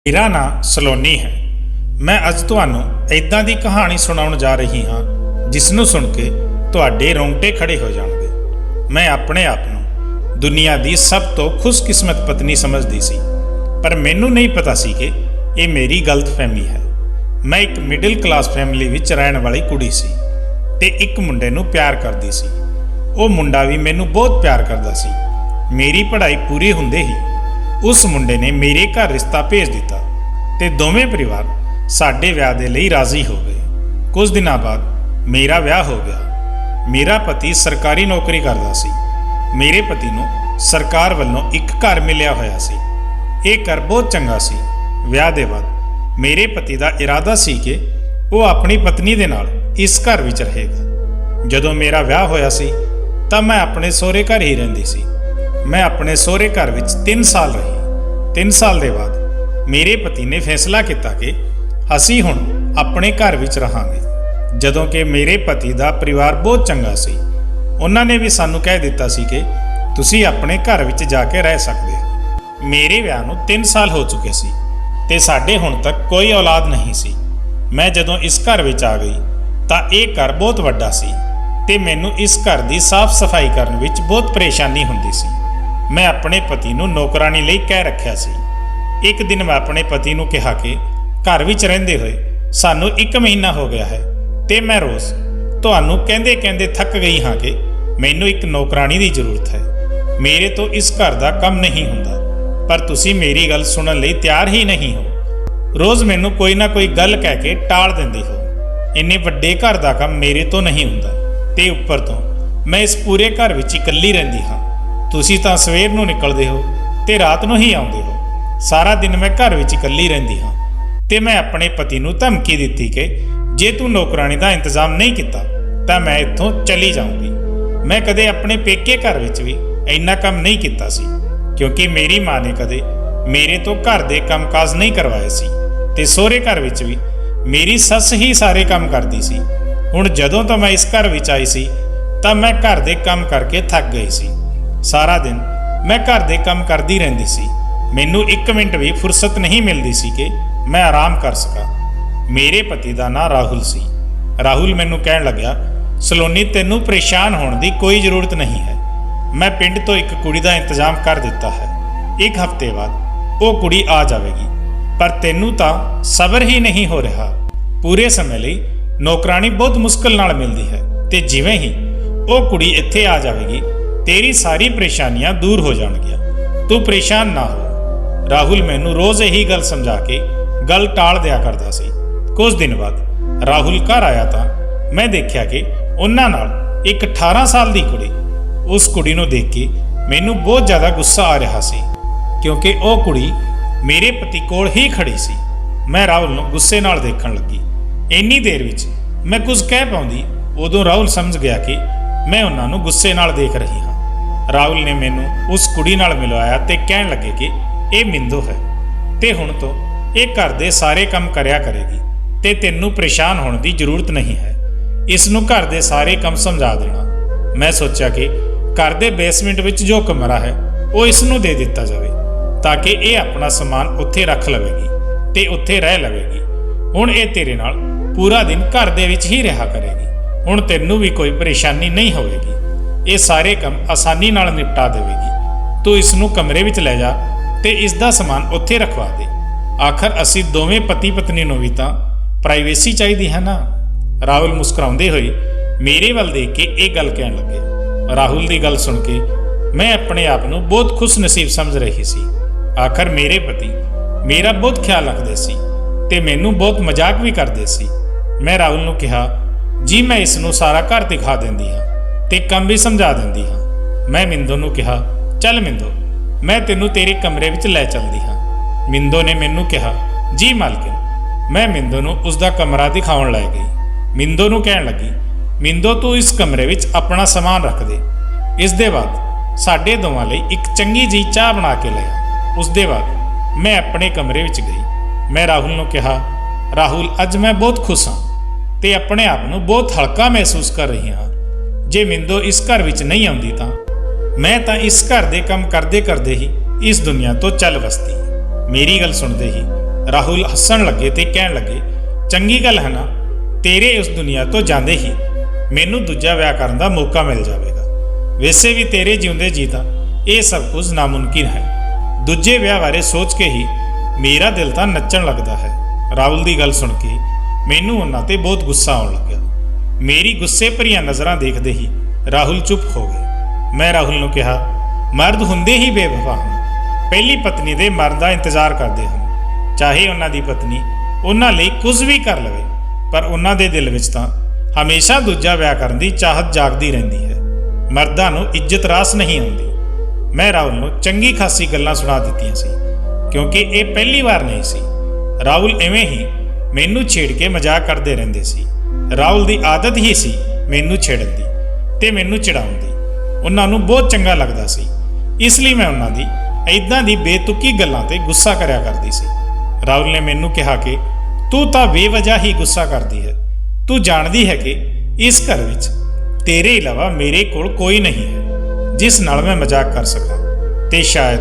ਮੇਰਾ ਨਾਂ ਸਲੋਨੀ ਹੈ। ਮੈਂ ਅੱਜ ਤੁਹਾਨੂੰ ਇੱਦਾਂ ਦੀ ਕਹਾਣੀ ਸੁਣਾਉਣ ਜਾ ਰਹੀ ਹਾਂ ਜਿਸ ਨੂੰ ਸੁਣ ਕੇ ਤੁਹਾਡੇ ਰੋਂਗਟੇ ਖੜੇ ਹੋ ਜਾਣਗੇ। ਮੈਂ ਆਪਣੇ ਆਪ ਨੂੰ ਦੁਨੀਆ ਦੀ ਸਭ ਤੋਂ ਖੁਸ਼ਕਿਸਮਤ ਪਤਨੀ ਸਮਝਦੀ ਸੀ, ਪਰ ਮੈਨੂੰ ਨਹੀਂ ਪਤਾ ਸੀ ਕਿ ਇਹ ਮੇਰੀ ਗਲਤਫਹਿਮੀ ਹੈ। ਮੈਂ ਇੱਕ ਮਿਡਲ ਕਲਾਸ ਫੈਮਿਲੀ ਵਿੱਚ ਰਹਿਣ ਵਾਲੀ ਕੁੜੀ ਸੀ ਤੇ ਇੱਕ ਮੁੰਡੇ ਨੂੰ ਪਿਆਰ ਕਰਦੀ ਸੀ। ਉਹ ਮੁੰਡਾ ਵੀ ਮੈਨੂੰ ਬਹੁਤ ਪਿਆਰ ਕਰਦਾ ਸੀ। ਮੇਰੀ ਪੜ੍ਹਾਈ ਪੂਰੀ ਹੁੰਦੇ ਹੀ ਉਸ ਮੁੰਡੇ ਨੇ ਮੇਰੇ ਘਰ ਰਿਸ਼ਤਾ ਭੇਜ ਦਿੱਤਾ ਤੇ ਦੋਵੇਂ ਪਰਿਵਾਰ ਸਾਡੇ ਵਿਆਹ ਦੇ ਲਈ ਰਾਜ਼ੀ ਹੋ ਗਏ। ਕੁਝ ਦਿਨਾਂ ਬਾਅਦ ਮੇਰਾ ਵਿਆਹ ਹੋ ਗਿਆ। ਮੇਰਾ ਪਤੀ ਸਰਕਾਰੀ ਨੌਕਰੀ ਕਰਦਾ ਸੀ। ਮੇਰੇ ਪਤੀ ਨੂੰ ਸਰਕਾਰ ਵੱਲੋਂ ਇੱਕ ਘਰ ਮਿਲਿਆ ਹੋਇਆ ਸੀ। ਇਹ ਘਰ ਬਹੁਤ ਚੰਗਾ ਸੀ। ਵਿਆਹ ਦੇ ਬਾਅਦ ਮੇਰੇ ਪਤੀ ਦਾ ਇਰਾਦਾ ਸੀ ਕਿ ਉਹ ਆਪਣੀ ਪਤਨੀ ਦੇ ਨਾਲ ਇਸ ਘਰ ਵਿੱਚ ਰਹੇਗਾ। ਜਦੋਂ ਮੇਰਾ ਵਿਆਹ ਹੋਇਆ ਸੀ ਤਾਂ ਮੈਂ ਆਪਣੇ ਸਹੁਰੇ ਘਰ ਹੀ ਰਹਿੰਦੀ ਸੀ। ਮੈਂ ਆਪਣੇ ਸਹੁਰੇ ਘਰ ਵਿੱਚ 3 ਸਾਲ ਰਹੀ। 3 ਸਾਲ ਦੇ ਬਾਅਦ ਮੇਰੇ ਪਤੀ ਨੇ ਫੈਸਲਾ ਕੀਤਾ ਕਿ ਅਸੀਂ ਹੁਣ ਆਪਣੇ ਘਰ ਵਿੱਚ ਰਹਾਂਗੇ। ਜਦੋਂ ਕਿ ਮੇਰੇ ਪਤੀ ਦਾ ਪਰਿਵਾਰ ਬਹੁਤ ਚੰਗਾ ਸੀ, ਉਹਨਾਂ ਨੇ ਵੀ ਸਾਨੂੰ ਕਹਿ ਦਿੱਤਾ ਸੀ ਕਿ ਤੁਸੀਂ ਆਪਣੇ ਘਰ ਵਿੱਚ ਜਾ ਕੇ ਰਹਿ ਸਕਦੇ ਹੋ। ਮੇਰੇ ਵਿਆਹ ਨੂੰ 3 ਸਾਲ ਹੋ ਚੁੱਕੇ ਸੀ ਤੇ ਸਾਡੇ ਹੁਣ ਤੱਕ ਕੋਈ ਔਲਾਦ ਨਹੀਂ ਸੀ। ਮੈਂ ਜਦੋਂ ਇਸ ਘਰ ਵਿੱਚ ਆ ਗਈ ਤਾਂ ਇਹ ਘਰ ਬਹੁਤ ਵੱਡਾ ਸੀ ਤੇ ਮੈਨੂੰ ਇਸ ਘਰ ਦੀ ਸਾਫ਼ ਸਫਾਈ ਕਰਨ ਵਿੱਚ ਬਹੁਤ ਪਰੇਸ਼ਾਨੀ ਹੁੰਦੀ ਸੀ। ਮੈਂ ਆਪਣੇ ਪਤੀ ਨੂੰ ਨੌਕਰਾਨੀ ਲਈ ਕਹਿ ਰੱਖਿਆ ਸੀ। ਇੱਕ ਦਿਨ ਮੈਂ ਆਪਣੇ ਪਤੀ ਨੂੰ ਕਿਹਾ ਕਿ ਘਰ ਵਿੱਚ ਰਹਿੰਦੇ ਹੋਏ ਸਾਨੂੰ 1 ਮਹੀਨਾ ਹੋ ਗਿਆ ਹੈ ਤੇ ਮੈਂ ਰੋਜ਼ ਤੁਹਾਨੂੰ ਕਹਿੰਦੇ ਕਹਿੰਦੇ ਥੱਕ ਗਈ ਹਾਂ ਕਿ ਮੈਨੂੰ ਇੱਕ ਨੌਕਰਾਨੀ ਦੀ ਜ਼ਰੂਰਤ ਹੈ। ਮੇਰੇ ਤੋਂ ਇਸ ਘਰ ਦਾ ਕੰਮ ਨਹੀਂ ਹੁੰਦਾ, ਪਰ ਤੁਸੀਂ ਮੇਰੀ ਗੱਲ ਸੁਣਨ ਲਈ ਤਿਆਰ ਹੀ ਨਹੀਂ ਹੋ। ਰੋਜ਼ ਮੈਨੂੰ ਕੋਈ ਨਾ ਕੋਈ ਗੱਲ ਕਹਿ ਕੇ ਟਾਲ ਦਿੰਦੇ ਹੋ। ਇੰਨੇ ਵੱਡੇ ਘਰ ਦਾ ਕੰਮ ਮੇਰੇ ਤੋਂ ਨਹੀਂ ਹੁੰਦਾ ਤੇ ਉੱਪਰ ਤੋਂ ਮੈਂ ਇਸ ਪੂਰੇ ਘਰ ਵਿੱਚ ਇਕੱਲੀ ਰਹਿੰਦੀ ਹਾਂ। ਤੁਸੀਂ ਤਾਂ ਸਵੇਰ ਨੂੰ ਨਿਕਲਦੇ ਹੋ ਤੇ ਰਾਤ ਨੂੰ ਹੀ ਆਉਂਦੇ ਹੋ। ਸਾਰਾ ਦਿਨ ਮੈਂ ਘਰ ਵਿੱਚ ਇਕੱਲੀ ਰਹਿੰਦੀ ਹਾਂ ਤੇ ਮੈਂ ਆਪਣੇ ਪਤੀ ਨੂੰ ਧਮਕੀ ਦਿੱਤੀ ਕਿ ਜੇ ਤੂੰ ਨੌਕਰਾਨੀ ਦਾ ਇੰਤਜ਼ਾਮ ਨਹੀਂ ਕੀਤਾ ਤਾਂ ਮੈਂ ਇੱਥੋਂ ਚਲੀ ਜਾਊਂਗੀ। ਮੈਂ ਕਦੇ ਆਪਣੇ ਪੇਕੇ ਘਰ ਵਿੱਚ ਵੀ ਇੰਨਾ ਕੰਮ ਨਹੀਂ ਕੀਤਾ ਸੀ, ਕਿਉਂਕਿ ਮੇਰੀ ਮਾਂ ਨੇ ਕਦੇ ਮੇਰੇ ਤੋਂ ਘਰ ਦੇ ਕੰਮਕਾਜ ਨਹੀਂ ਕਰਵਾਏ ਸੀ ਤੇ ਸਹੁਰੇ ਘਰ ਵਿੱਚ ਵੀ ਮੇਰੀ ਸੱਸ ਹੀ ਸਾਰੇ ਕੰਮ ਕਰਦੀ ਸੀ। ਹੁਣ ਜਦੋਂ ਤੋਂ ਮੈਂ ਇਸ ਘਰ ਵਿੱਚ ਆਈ ਸੀ ਤਾਂ ਮੈਂ ਘਰ ਦੇ ਕੰਮ ਕਰਕੇ ਥੱਕ ਗਈ ਸੀ। ਸਾਰਾ ਦਿਨ ਮੈਂ ਘਰ ਦੇ ਕੰਮ ਕਰਦੀ ਰਹਿੰਦੀ ਸੀ। ਮੈਨੂੰ 1 ਮਿੰਟ ਵੀ ਫੁਰਸਤ ਨਹੀਂ ਮਿਲਦੀ ਸੀ ਕਿ ਮੈਂ ਆਰਾਮ ਕਰ ਸਕਾਂ। ਮੇਰੇ ਪਤੀ ਦਾ ਨਾਂ ਰਾਹੁਲ ਸੀ। ਰਾਹੁਲ ਮੈਨੂੰ ਕਹਿਣ ਲੱਗਿਆ, ਸਲੋਨੀ ਤੈਨੂੰ ਪਰੇਸ਼ਾਨ ਹੋਣ ਦੀ ਕੋਈ ਜ਼ਰੂਰਤ ਨਹੀਂ ਹੈ। ਮੈਂ ਪਿੰਡ ਤੋਂ ਇੱਕ ਕੁੜੀ ਦਾ ਇੰਤਜ਼ਾਮ ਕਰ ਦਿੱਤਾ ਹੈ। 1 ਹਫ਼ਤੇ ਬਾਅਦ ਉਹ ਕੁੜੀ ਆ ਜਾਵੇਗੀ, ਪਰ ਤੈਨੂੰ ਤਾਂ ਸਬਰ ਹੀ ਨਹੀਂ ਹੋ ਰਿਹਾ। ਪੂਰੇ ਸਮੇਂ ਲਈ ਨੌਕਰਾਨੀ ਬਹੁਤ ਮੁਸ਼ਕਲ ਨਾਲ ਮਿਲਦੀ ਹੈ ਤੇ ਜਿਵੇਂ ਹੀ ਉਹ ਕੁੜੀ ਇੱਥੇ ਆ ਜਾਵੇਗੀ ਤੇਰੀ ਸਾਰੀ ਪਰੇਸ਼ਾਨੀਆਂ ਦੂਰ ਹੋ ਜਾਣਗੀਆਂ। ਤੂੰ ਪਰੇਸ਼ਾਨ ਨਾ ਹੋ। ਰਾਹੁਲ ਮੈਨੂੰ ਰੋਜ਼ ਇਹੀ ਗੱਲ ਸਮਝਾ ਕੇ ਗੱਲ ਟਾਲ ਦਿਆ ਕਰਦਾ ਸੀ। ਕੁਝ ਦਿਨ ਬਾਅਦ ਰਾਹੁਲ ਘਰ ਆਇਆ ਤਾਂ ਮੈਂ ਦੇਖਿਆ ਕਿ ਉਹਨਾਂ ਨਾਲ ਇੱਕ 18 ਸਾਲ ਦੀ ਕੁੜੀ। ਉਸ ਕੁੜੀ ਨੂੰ ਦੇਖ ਕੇ ਮੈਨੂੰ ਬਹੁਤ ਜ਼ਿਆਦਾ ਗੁੱਸਾ ਆ ਰਿਹਾ ਸੀ, ਕਿਉਂਕਿ ਉਹ ਕੁੜੀ ਮੇਰੇ ਪਤੀ ਕੋਲ ਹੀ ਖੜੀ ਸੀ। ਮੈਂ ਰਾਹੁਲ ਨੂੰ ਗੁੱਸੇ ਨਾਲ ਦੇਖਣ ਲੱਗੀ। ਇੰਨੀ ਦੇਰ ਵਿੱਚ ਮੈਂ ਕੁਝ ਕਹਿ ਪਾਉਂਦੀ, ਉਦੋਂ ਰਾਹੁਲ ਸਮਝ ਗਿਆ ਕਿ ਮੈਂ ਉਹਨਾਂ ਨੂੰ ਗੁੱਸੇ ਨਾਲ ਦੇਖ ਰਹੀ ਹਾਂ। ਰਾਹੁਲ ਨੇ ਮੈਨੂੰ ਉਸ ਕੁੜੀ ਨਾਲ ਮਿਲਵਾਇਆ ਤੇ ਕਹਿਣ ਲੱਗੇ ਕਿ ਇਹ ਮਿੰਦੋ ਹੈ ਤੇ ਹੁਣ ਤੋਂ ਇਹ ਘਰ ਦੇ ਸਾਰੇ ਕੰਮ ਕਰਿਆ ਕਰੇਗੀ ਤੇ ਤੈਨੂੰ ਪਰੇਸ਼ਾਨ ਹੋਣ ਦੀ ਜ਼ਰੂਰਤ ਨਹੀਂ ਹੈ। ਇਸ ਨੂੰ ਘਰ ਦੇ ਸਾਰੇ ਕੰਮ ਸਮਝਾ ਦੇਣਾ। ਮੈਂ ਸੋਚਿਆ ਕਿ ਘਰ ਦੇ ਬੇਸਮੈਂਟ ਵਿੱਚ ਜੋ ਕਮਰਾ ਹੈ ਉਹ ਇਸ ਨੂੰ ਦੇ ਦਿੱਤਾ ਜਾਵੇ ਤਾਂ ਕਿ ਇਹ ਆਪਣਾ ਸਮਾਨ ਉੱਥੇ ਰੱਖ ਲਵੇਗੀ ਤੇ ਉੱਥੇ ਰਹਿ ਲਵੇਗੀ। ਹੁਣ ਇਹ ਤੇਰੇ ਨਾਲ ਪੂਰਾ ਦਿਨ ਘਰ ਦੇ ਵਿੱਚ ਹੀ ਰਿਹਾ ਕਰੇਗੀ। ਹੁਣ ਤੈਨੂੰ ਵੀ ਕੋਈ ਪਰੇਸ਼ਾਨੀ ਨਹੀਂ ਹੋਵੇਗੀ। ਇਹ ਸਾਰੇ ਕੰਮ ਆਸਾਨੀ ਨਾਲ ਨਿਪਟਾ ਦੇਵੇਗੀ। ਤੂੰ ਇਸ ਨੂੰ ਕਮਰੇ ਵਿੱਚ ਲੈ ਜਾ ਤੇ ਇਸ ਦਾ ਸਮਾਨ ਉੱਥੇ ਰਖਵਾ ਦੇ। ਆਖਰ ਅਸੀਂ ਦੋਵੇਂ ਪਤੀ ਪਤਨੀ ਨੂੰ ਵੀ ਤਾਂ ਪ੍ਰਾਈਵੇਸੀ ਚਾਹੀਦੀ ਹੈ ਨਾ। ਰਾਹੁਲ ਮੁਸਕਰਾਉਂਦੇ ਹੋਏ ਮੇਰੇ ਵੱਲ ਦੇਖ ਕੇ ਇਹ ਗੱਲ ਕਹਿਣ ਲੱਗੇ। ਰਾਹੁਲ ਦੀ ਗੱਲ ਸੁਣ ਕੇ ਮੈਂ ਆਪਣੇ ਆਪ ਨੂੰ ਬਹੁਤ ਖੁਸ਼ਨਸੀਬ ਸਮਝ ਰਹੀ ਸੀ। ਆਖਰ ਮੇਰੇ ਪਤੀ ਮੇਰਾ ਬਹੁਤ ਖਿਆਲ ਰੱਖਦੇ ਸੀ ਤੇ ਮੈਨੂੰ ਬਹੁਤ ਮਜ਼ਾਕ ਵੀ ਕਰਦੇ ਸੀ। ਮੈਂ ਰਾਹੁਲ ਨੂੰ ਕਿਹਾ, ਜੀ ਮੈਂ ਇਸ ਨੂੰ ਸਾਰਾ ਘਰ ਦਿਖਾ ਦਿੰਦੀ ਹਾਂ ਤੇ ਕੰਮ ਵੀ ਸਮਝਾ ਦਿੰਦੀ ਹਾਂ। ਮੈਂ ਮਿੰਦੋ ਨੂੰ ਕਿਹਾ, ਚੱਲ ਮਿੰਦੋ, ਮੈਂ ਤੈਨੂੰ ਤੇਰੇ ਕਮਰੇ ਵਿੱਚ ਲੈ ਚੱਲਦੀ ਹਾਂ। ਮਿੰਦੋ ਨੇ ਮੈਨੂੰ ਕਿਹਾ, ਜੀ ਮਾਲਕਿਨ। ਮੈਂ ਮਿੰਦੋ ਨੂੰ ਉਸ ਦਾ ਕਮਰਾ ਦਿਖਾਉਣ ਲੈ ਗਈ। ਮਿੰਦੋ ਨੂੰ ਕਹਿਣ ਲੱਗੀ, ਮਿੰਦੋ ਤੂੰ ਇਸ ਕਮਰੇ ਵਿੱਚ ਆਪਣਾ ਸਮਾਨ ਰੱਖ ਦੇ। ਇਸ ਦੇ ਬਾਅਦ ਸਾਡੇ ਦੋਵਾਂ ਲਈ ਇੱਕ ਚੰਗੀ ਜਿਹੀ ਚਾਹ ਬਣਾ ਕੇ ਲਿਆ। ਉਸ ਦੇ ਬਾਅਦ ਮੈਂ ਆਪਣੇ ਕਮਰੇ ਵਿੱਚ ਗਈ। ਮੈਂ ਰਾਹੁਲ ਨੂੰ ਕਿਹਾ, ਰਾਹੁਲ ਅੱਜ ਮੈਂ ਬਹੁਤ ਖੁਸ਼ ਹਾਂ ਤੇ ਆਪਣੇ ਆਪ ਨੂੰ ਬਹੁਤ ਹਲਕਾ ਮਹਿਸੂਸ ਕਰ ਰਹੀ ਹਾਂ। ਜੇ ਮਿੰਦੋ ਇਸ ਘਰ ਵਿੱਚ ਨਹੀਂ ਆਉਂਦੀ ਤਾਂ ਮੈਂ ਤਾਂ ਇਸ ਘਰ ਦੇ ਕੰਮ ਕਰਦੇ ਕਰਦੇ ਹੀ ਇਸ ਦੁਨੀਆ ਤੋਂ ਚੱਲ ਵਸਦੀ। ਮੇਰੀ ਗੱਲ ਸੁਣਦੇ ਹੀ ਰਾਹੁਲ ਹੱਸਣ ਲੱਗੇ ਤੇ ਕਹਿਣ ਲੱਗੇ, ਚੰਗੀ ਗੱਲ ਹੈ ਨਾ, ਤੇਰੇ ਇਸ ਦੁਨੀਆ ਤੋਂ ਜਾਂਦੇ ਹੀ ਮੈਨੂੰ ਦੂਜਾ ਵਿਆਹ ਕਰਨ ਦਾ ਮੌਕਾ ਮਿਲ ਜਾਵੇਗਾ। ਵੈਸੇ ਵੀ ਤੇਰੇ ਜਿਉਂਦੇ ਜੀ ਤਾਂ ਇਹ ਸਭ ਕੁਝ ਨਾਮੁਮਕਿਨ ਹੈ। ਦੂਜੇ ਵਿਆਹ ਬਾਰੇ ਸੋਚ ਕੇ ਹੀ ਮੇਰਾ ਦਿਲ ਤਾਂ ਨੱਚਣ ਲੱਗਦਾ ਹੈ। ਰਾਹੁਲ ਦੀ ਗੱਲ ਸੁਣ ਕੇ ਮੈਨੂੰ ਉਹਨਾਂ ਤੇ ਬਹੁਤ ਗੁੱਸਾ ਆਉਣ ਲੱਗਾ। ਮੇਰੀ ਗੁੱਸੇ ਭਰੀਆਂ ਨਜ਼ਰਾਂ ਦੇਖਦੇ ਹੀ ਰਾਹੁਲ ਚੁੱਪ ਹੋ ਗਏ। ਮੈਂ ਰਾਹੁਲ ਨੂੰ ਕਿਹਾ, ਮਰਦ ਹੁੰਦੇ ਹੀ ਬੇਵਫਾ ਹਨ। ਪਹਿਲੀ ਪਤਨੀ ਦੇ ਮਰਨ ਦਾ ਇੰਤਜ਼ਾਰ ਕਰਦੇ ਹਨ। ਚਾਹੇ ਉਹਨਾਂ ਦੀ ਪਤਨੀ ਉਹਨਾਂ ਲਈ ਕੁਝ ਵੀ ਕਰ ਲਵੇ, ਪਰ ਉਹਨਾਂ ਦੇ ਦਿਲ ਵਿੱਚ ਤਾਂ ਹਮੇਸ਼ਾ ਦੂਜਾ ਵਿਆਹ ਕਰਨ ਦੀ ਚਾਹਤ ਜਾਗਦੀ ਰਹਿੰਦੀ ਹੈ। ਮਰਦਾਂ ਨੂੰ ਇੱਜ਼ਤ ਰਾਸ ਨਹੀਂ ਆਉਂਦੀ। ਮੈਂ ਰਾਹੁਲ ਨੂੰ ਚੰਗੀ ਖਾਸੀ ਗੱਲਾਂ ਸੁਣਾ ਦਿੱਤੀਆਂ ਸੀ, ਕਿਉਂਕਿ ਇਹ ਪਹਿਲੀ ਵਾਰ ਨਹੀਂ ਸੀ। ਰਾਹੁਲ ਐਵੇਂ ਹੀ ਮੈਨੂੰ ਛੇੜ ਕੇ ਮਜ਼ਾਕ ਕਰਦੇ ਰਹਿੰਦੇ ਸੀ। ਰਾਹੁਲ ਦੀ ਆਦਤ ਹੀ ਸੀ ਮੈਨੂੰ ਛੇੜਨ ਦੀ ਤੇ ਮੈਨੂੰ ਚਿੜਾਉਣ ਦੀ। ਉਹਨਾਂ ਨੂੰ ਬਹੁਤ ਚੰਗਾ ਲੱਗਦਾ ਸੀ, ਇਸ ਲਈ ਮੈਂ ਉਹਨਾਂ ਦੀ ਇੱਦਾਂ ਦੀ ਬੇਤੁਕੀ ਗੱਲਾਂ ਤੇ ਗੁੱਸਾ ਕਰਿਆ ਕਰਦੀ ਸੀ। ਰਾਹੁਲ ਨੇ ਮੈਨੂੰ ਕਿਹਾ ਕਿ ਤੂੰ ਤਾਂ ਬੇਵਜ੍ਹਾ ਹੀ ਗੁੱਸਾ ਕਰਦੀ ਹੈ। ਤੂੰ ਜਾਣਦੀ ਹੈ ਕਿ ਇਸ ਘਰ ਵਿੱਚ ਤੇਰੇ ਇਲਾਵਾ ਮੇਰੇ ਕੋਲ ਕੋਈ ਨਹੀਂ ਹੈ ਜਿਸ ਨਾਲ ਮੈਂ ਮਜ਼ਾਕ ਕਰ ਸਕਾਂ, ਤੇ ਸ਼ਾਇਦ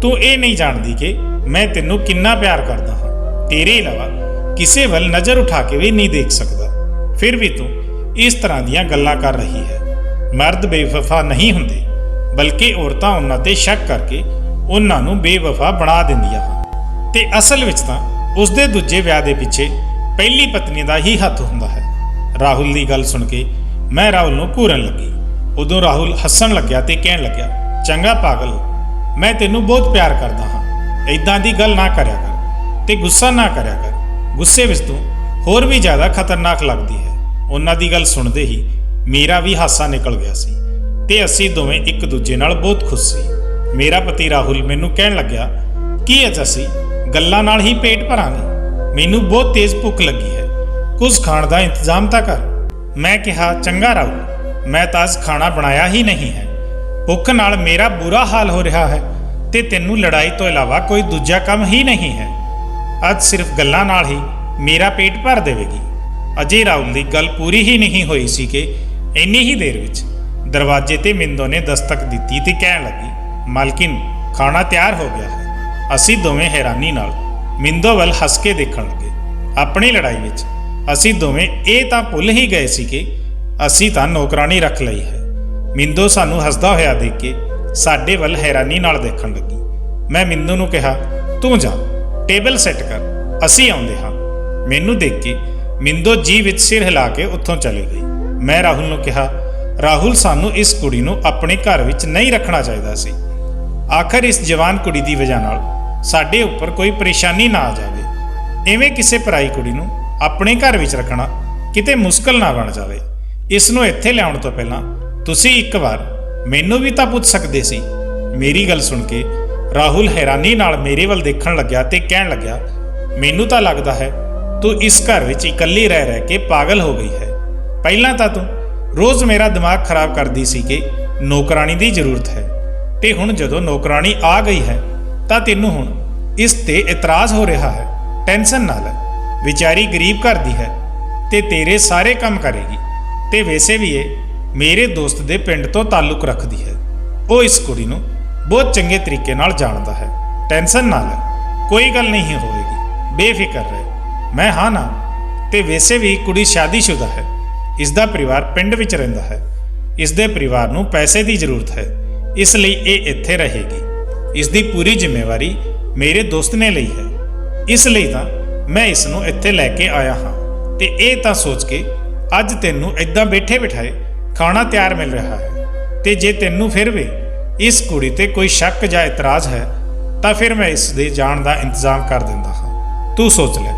ਤੂੰ ਇਹ ਨਹੀਂ ਜਾਣਦੀ ਕਿ ਮੈਂ ਤੈਨੂੰ ਕਿੰਨਾ ਪਿਆਰ ਕਰਦਾ ਹਾਂ। ਤੇਰੇ ਇਲਾਵਾ ਕਿਸੇ ਵੱਲ ਨਜ਼ਰ ਉਠਾ ਕੇ ਵੀ ਨਹੀਂ ਦੇਖ ਸਕਦਾ, ਫਿਰ ਵੀ ਤੂੰ ਇਸ ਤਰ੍ਹਾਂ ਦੀਆਂ ਗੱਲਾਂ ਕਰ ਰਹੀ ਹੈ। ਮਰਦ ਬੇਵਫਾ ਨਹੀਂ ਹੁੰਦੇ, ਬਲਕਿ ਔਰਤਾਂ ਉਹਨਾਂ ਤੇ ਸ਼ੱਕ ਕਰਕੇ ਉਹਨਾਂ ਨੂੰ ਬੇਵਫਾ ਬਣਾ ਦਿੰਦੀਆਂ ਹਨ। ਤੇ ਅਸਲ ਵਿੱਚ ਤਾਂ ਉਸਦੇ ਦੂਜੇ ਵਿਆਹ ਦੇ ਪਿੱਛੇ ਪਹਿਲੀ ਪਤਨੀ ਦਾ ਹੀ ਹੱਥ ਹੁੰਦਾ ਹੈ। ਰਾਹੁਲ ਦੀ ਗੱਲ ਸੁਣ ਕੇ ਮੈਂ ਰਾਹੁਲ ਨੂੰ ਘੂਰਨ ਲੱਗੀ। ਉਦੋਂ ਰਾਹੁਲ ਹੱਸਣ ਲੱਗਿਆ ਤੇ ਕਹਿਣ ਲੱਗਿਆ, ਚੰਗਾ ਪਾਗਲ, ਮੈਂ ਤੈਨੂੰ ਬਹੁਤ ਪਿਆਰ ਕਰਦਾ ਹਾਂ। ਇੱਦਾਂ ਦੀ ਗੱਲ ਨਾ ਕਰਿਆ ਕਰ ਤੇ ਗੁੱਸਾ ਨਾ ਕਰਿਆ ਕਰ। ਗੁੱਸੇ ਵਿੱਚ ਤੂੰ ਹੋਰ ਵੀ ਜ਼ਿਆਦਾ ਖਤਰਨਾਕ ਲੱਗਦੀ ਹੈ। ਉਹਨਾਂ ਦੀ ਗੱਲ ਸੁਣਦੇ ਹੀ ਮੇਰਾ ਵੀ ਹਾਸਾ ਨਿਕਲ ਗਿਆ ਸੀ ਤੇ ਅਸੀਂ ਦੋਵੇਂ ਇੱਕ ਦੂਜੇ ਨਾਲ ਬਹੁਤ ਖੁਸ਼ ਸੀ। ਮੇਰਾ ਪਤੀ ਰਾਹੁਲ ਮੈਨੂੰ ਕਹਿਣ ਲੱਗਿਆ, ਕੀ ਅੱਜ ਅਸੀਂ ਗੱਲਾਂ ਨਾਲ ਹੀ ਪੇਟ ਭਰਾਂਗੇ? ਮੈਨੂੰ ਬਹੁਤ ਤੇਜ਼ ਭੁੱਖ ਲੱਗੀ ਹੈ, ਕੁਝ ਖਾਣ ਦਾ ਇੰਤਜ਼ਾਮ ਤਾਂ ਕਰ। ਮੈਂ ਕਿਹਾ, ਚੰਗਾ ਰਾਹੁਲ, ਮੈਂ ਤਾਂ ਅੱਜ ਖਾਣਾ ਬਣਾਇਆ ਹੀ ਨਹੀਂ ਹੈ। ਭੁੱਖ ਨਾਲ ਮੇਰਾ ਬੁਰਾ ਹਾਲ ਹੋ ਰਿਹਾ ਹੈ ਤੇ ਤੈਨੂੰ ਲੜਾਈ ਤੋਂ ਇਲਾਵਾ ਕੋਈ ਦੂਜਾ ਕੰਮ ਹੀ ਨਹੀਂ ਹੈ। ਅੱਜ ਸਿਰਫ ਗੱਲਾਂ ਨਾਲ ਹੀ ਮੇਰਾ ਪੇਟ ਭਰ ਦੇਵੇਗੀ। ਅਜੇ ਰਾਹੁਲ ਦੀ ਗੱਲ ਪੂਰੀ ਹੀ ਨਹੀਂ ਹੋਈ ਸੀ ਕਿ ਇੰਨੀ ਹੀ ਦੇਰ ਵਿੱਚ ਦਰਵਾਜ਼ੇ ਤੇ ਮਿੰਦੋ ਨੇ ਦਸਤਕ ਦਿੱਤੀ ਤੇ ਕਹਿਣ ਲੱਗੀ, ਮਾਲਕਿਨ, ਖਾਣਾ ਤਿਆਰ ਹੋ ਗਿਆ ਹੈ। ਅਸੀਂ ਦੋਵੇਂ ਹੈਰਾਨੀ ਨਾਲ ਮਿੰਦੋ ਵੱਲ ਹੱਸ ਕੇ ਦੇਖਣ ਲੱਗੇ। ਆਪਣੀ ਲੜਾਈ ਵਿੱਚ ਅਸੀਂ ਦੋਵੇਂ ਇਹ ਤਾਂ ਭੁੱਲ ਹੀ ਗਏ ਸੀ ਕਿ ਅਸੀਂ ਤਾਂ ਨੌਕਰਾਨੀ ਰੱਖ ਲਈ ਹੈ। ਮਿੰਦੋ ਸਾਨੂੰ ਹੱਸਦਾ ਹੋਇਆ ਦੇਖ ਕੇ ਸਾਡੇ ਵੱਲ ਹੈਰਾਨੀ ਨਾਲ ਦੇਖਣ ਲੱਗੀ। ਮੈਂ ਮਿੰਦੋ ਨੂੰ ਕਿਹਾ, ਤੂੰ ਜਾ, ਟੇਬਲ ਸੈੱਟ ਕਰ, ਅਸੀਂ ਆਉਂਦੇ ਹਾਂ। ਮੈਨੂੰ ਦੇਖ ਕੇ ਮਿੰਦੋ ਜੀ ਵਿੱਚ ਸਿਰ ਹਿਲਾ ਕੇ ਉੱਥੋਂ ਚਲੀ ਗਈ। ਮੈਂ ਰਾਹੁਲ ਨੂੰ ਕਿਹਾ, ਰਾਹੁਲ, ਸਾਨੂੰ ਇਸ ਕੁੜੀ ਨੂੰ ਆਪਣੇ ਘਰ ਵਿੱਚ ਨਹੀਂ ਰੱਖਣਾ ਚਾਹੀਦਾ ਸੀ। ਆਖਰ ਇਸ ਜਵਾਨ ਕੁੜੀ ਦੀ ਵਜ੍ਹਾ ਨਾਲ ਸਾਡੇ ਉੱਪਰ ਕੋਈ ਪਰੇਸ਼ਾਨੀ ਨਾ ਆ ਜਾਵੇ। ਐਵੇਂ ਕਿਸੇ ਪਰਾਈ ਕੁੜੀ ਨੂੰ ਆਪਣੇ ਘਰ ਵਿੱਚ ਰੱਖਣਾ ਕਿਤੇ ਮੁਸ਼ਕਲ ਨਾ ਬਣ ਜਾਵੇ। ਇਸ ਨੂੰ ਇੱਥੇ ਲਿਆਉਣ ਤੋਂ ਪਹਿਲਾਂ ਤੁਸੀਂ ਇੱਕ ਵਾਰ ਮੈਨੂੰ ਵੀ ਤਾਂ ਪੁੱਛ ਸਕਦੇ ਸੀ। ਮੇਰੀ ਗੱਲ ਸੁਣ ਕੇ ਰਾਹੁਲ ਹੈਰਾਨੀ ਨਾਲ ਮੇਰੇ ਵੱਲ ਦੇਖਣ ਲੱਗਿਆ ਤੇ ਕਹਿਣ ਲੱਗਿਆ, ਮੈਨੂੰ ਤਾਂ ਲੱਗਦਾ ਹੈ ਤੂੰ ਇਸ ਘਰ ਵਿੱਚ ਇਕੱਲੀ ਰਹਿ ਰਹਿ ਕੇ ਪਾਗਲ ਹੋ ਗਈ ਹੈ। ਪਹਿਲਾਂ ਤਾਂ ਤੂੰ ਰੋਜ਼ ਮੇਰਾ ਦਿਮਾਗ ਖਰਾਬ ਕਰਦੀ ਸੀ ਕਿ ਨੌਕਰਾਨੀ ਦੀ ਜ਼ਰੂਰਤ ਹੈ, ਤੇ ਹੁਣ ਜਦੋਂ ਨੌਕਰਾਨੀ ਆ ਗਈ ਹੈ ਤਾਂ ਤੈਨੂੰ ਹੁਣ ਇਸ ਤੇ ਇਤਰਾਜ਼ ਹੋ ਰਿਹਾ ਹੈ। ਟੈਨਸ਼ਨ ਨਾ ਲੈ, ਵਿਚਾਰੀ ਗਰੀਬ ਘਰ ਦੀ ਹੈ ਤੇ ਤੇਰੇ ਸਾਰੇ ਕੰਮ ਕਰੇਗੀ। ਤੇ ਵੈਸੇ ਵੀ ਇਹ ਮੇਰੇ ਦੋਸਤ ਦੇ ਪਿੰਡ ਤੋਂ ਤਾਲੁਕ ਰੱਖਦੀ ਹੈ। ਉਹ ਇਸ ਕੁੜੀ ਨੂੰ ਬਹੁਤ ਚੰਗੇ ਤਰੀਕੇ ਨਾਲ ਜਾਣਦਾ ਹੈ। ਟੈਨਸ਼ਨ ਨਾ ਲੈ, ਕੋਈ ਗੱਲ ਨਹੀਂ ਹੋਵੇਗੀ, ਬੇਫਿਕਰ ਰਹਿ। ਮੈਂ ਹਾਂ ਨਾ। ਤੇ ਵੈਸੇ ਵੀ ਕੁੜੀ ਸ਼ਾਦੀशुदा ਹੈ। ਇਸ ਦਾ ਪਰਿਵਾਰ ਪਿੰਡ ਵਿੱਚ ਰਹਿੰਦਾ ਹੈ। ਇਸ ਦੇ ਪਰਿਵਾਰ ਨੂੰ ਪੈਸੇ ਦੀ ਜ਼ਰੂਰਤ ਹੈ, ਇਸ ਲਈ ਇਹ ਇੱਥੇ ਰਹੇਗੀ। ਇਸ ਦੀ ਪੂਰੀ ਜ਼ਿੰਮੇਵਾਰੀ ਮੇਰੇ ਦੋਸਤ ਨੇ ਲਈ ਹੈ, ਇਸ ਲਈ ਤਾਂ ਮੈਂ ਇਸ ਨੂੰ ਇੱਥੇ ਲੈ ਕੇ ਆਇਆ ਹਾਂ। ਤੇ ਇਹ ਤਾਂ ਸੋਚ ਕੇ ਅੱਜ ਤੈਨੂੰ ਇੱਦਾਂ ਬੈਠੇ ਬਿਠਾਏ ਖਾਣਾ ਤਿਆਰ ਮਿਲ ਰਿਹਾ ਹੈ, ਤੇ ਜੇ ਤੈਨੂੰ ਫਿਰ ਵੀ ਇਸ ਕੁੜੀ ਤੇ ਕੋਈ ਸ਼ੱਕ ਜਾਂ ਇਤਰਾਜ਼ ਹੈ ਤਾਂ ਫਿਰ ਮੈਂ ਇਸ ਦੇ ਜਾਣ ਦਾ ਇੰਤਜ਼ਾਮ ਕਰ ਦਿੰਦਾ ਹਾਂ। ਤੂੰ ਸੋਚ ਲੈ,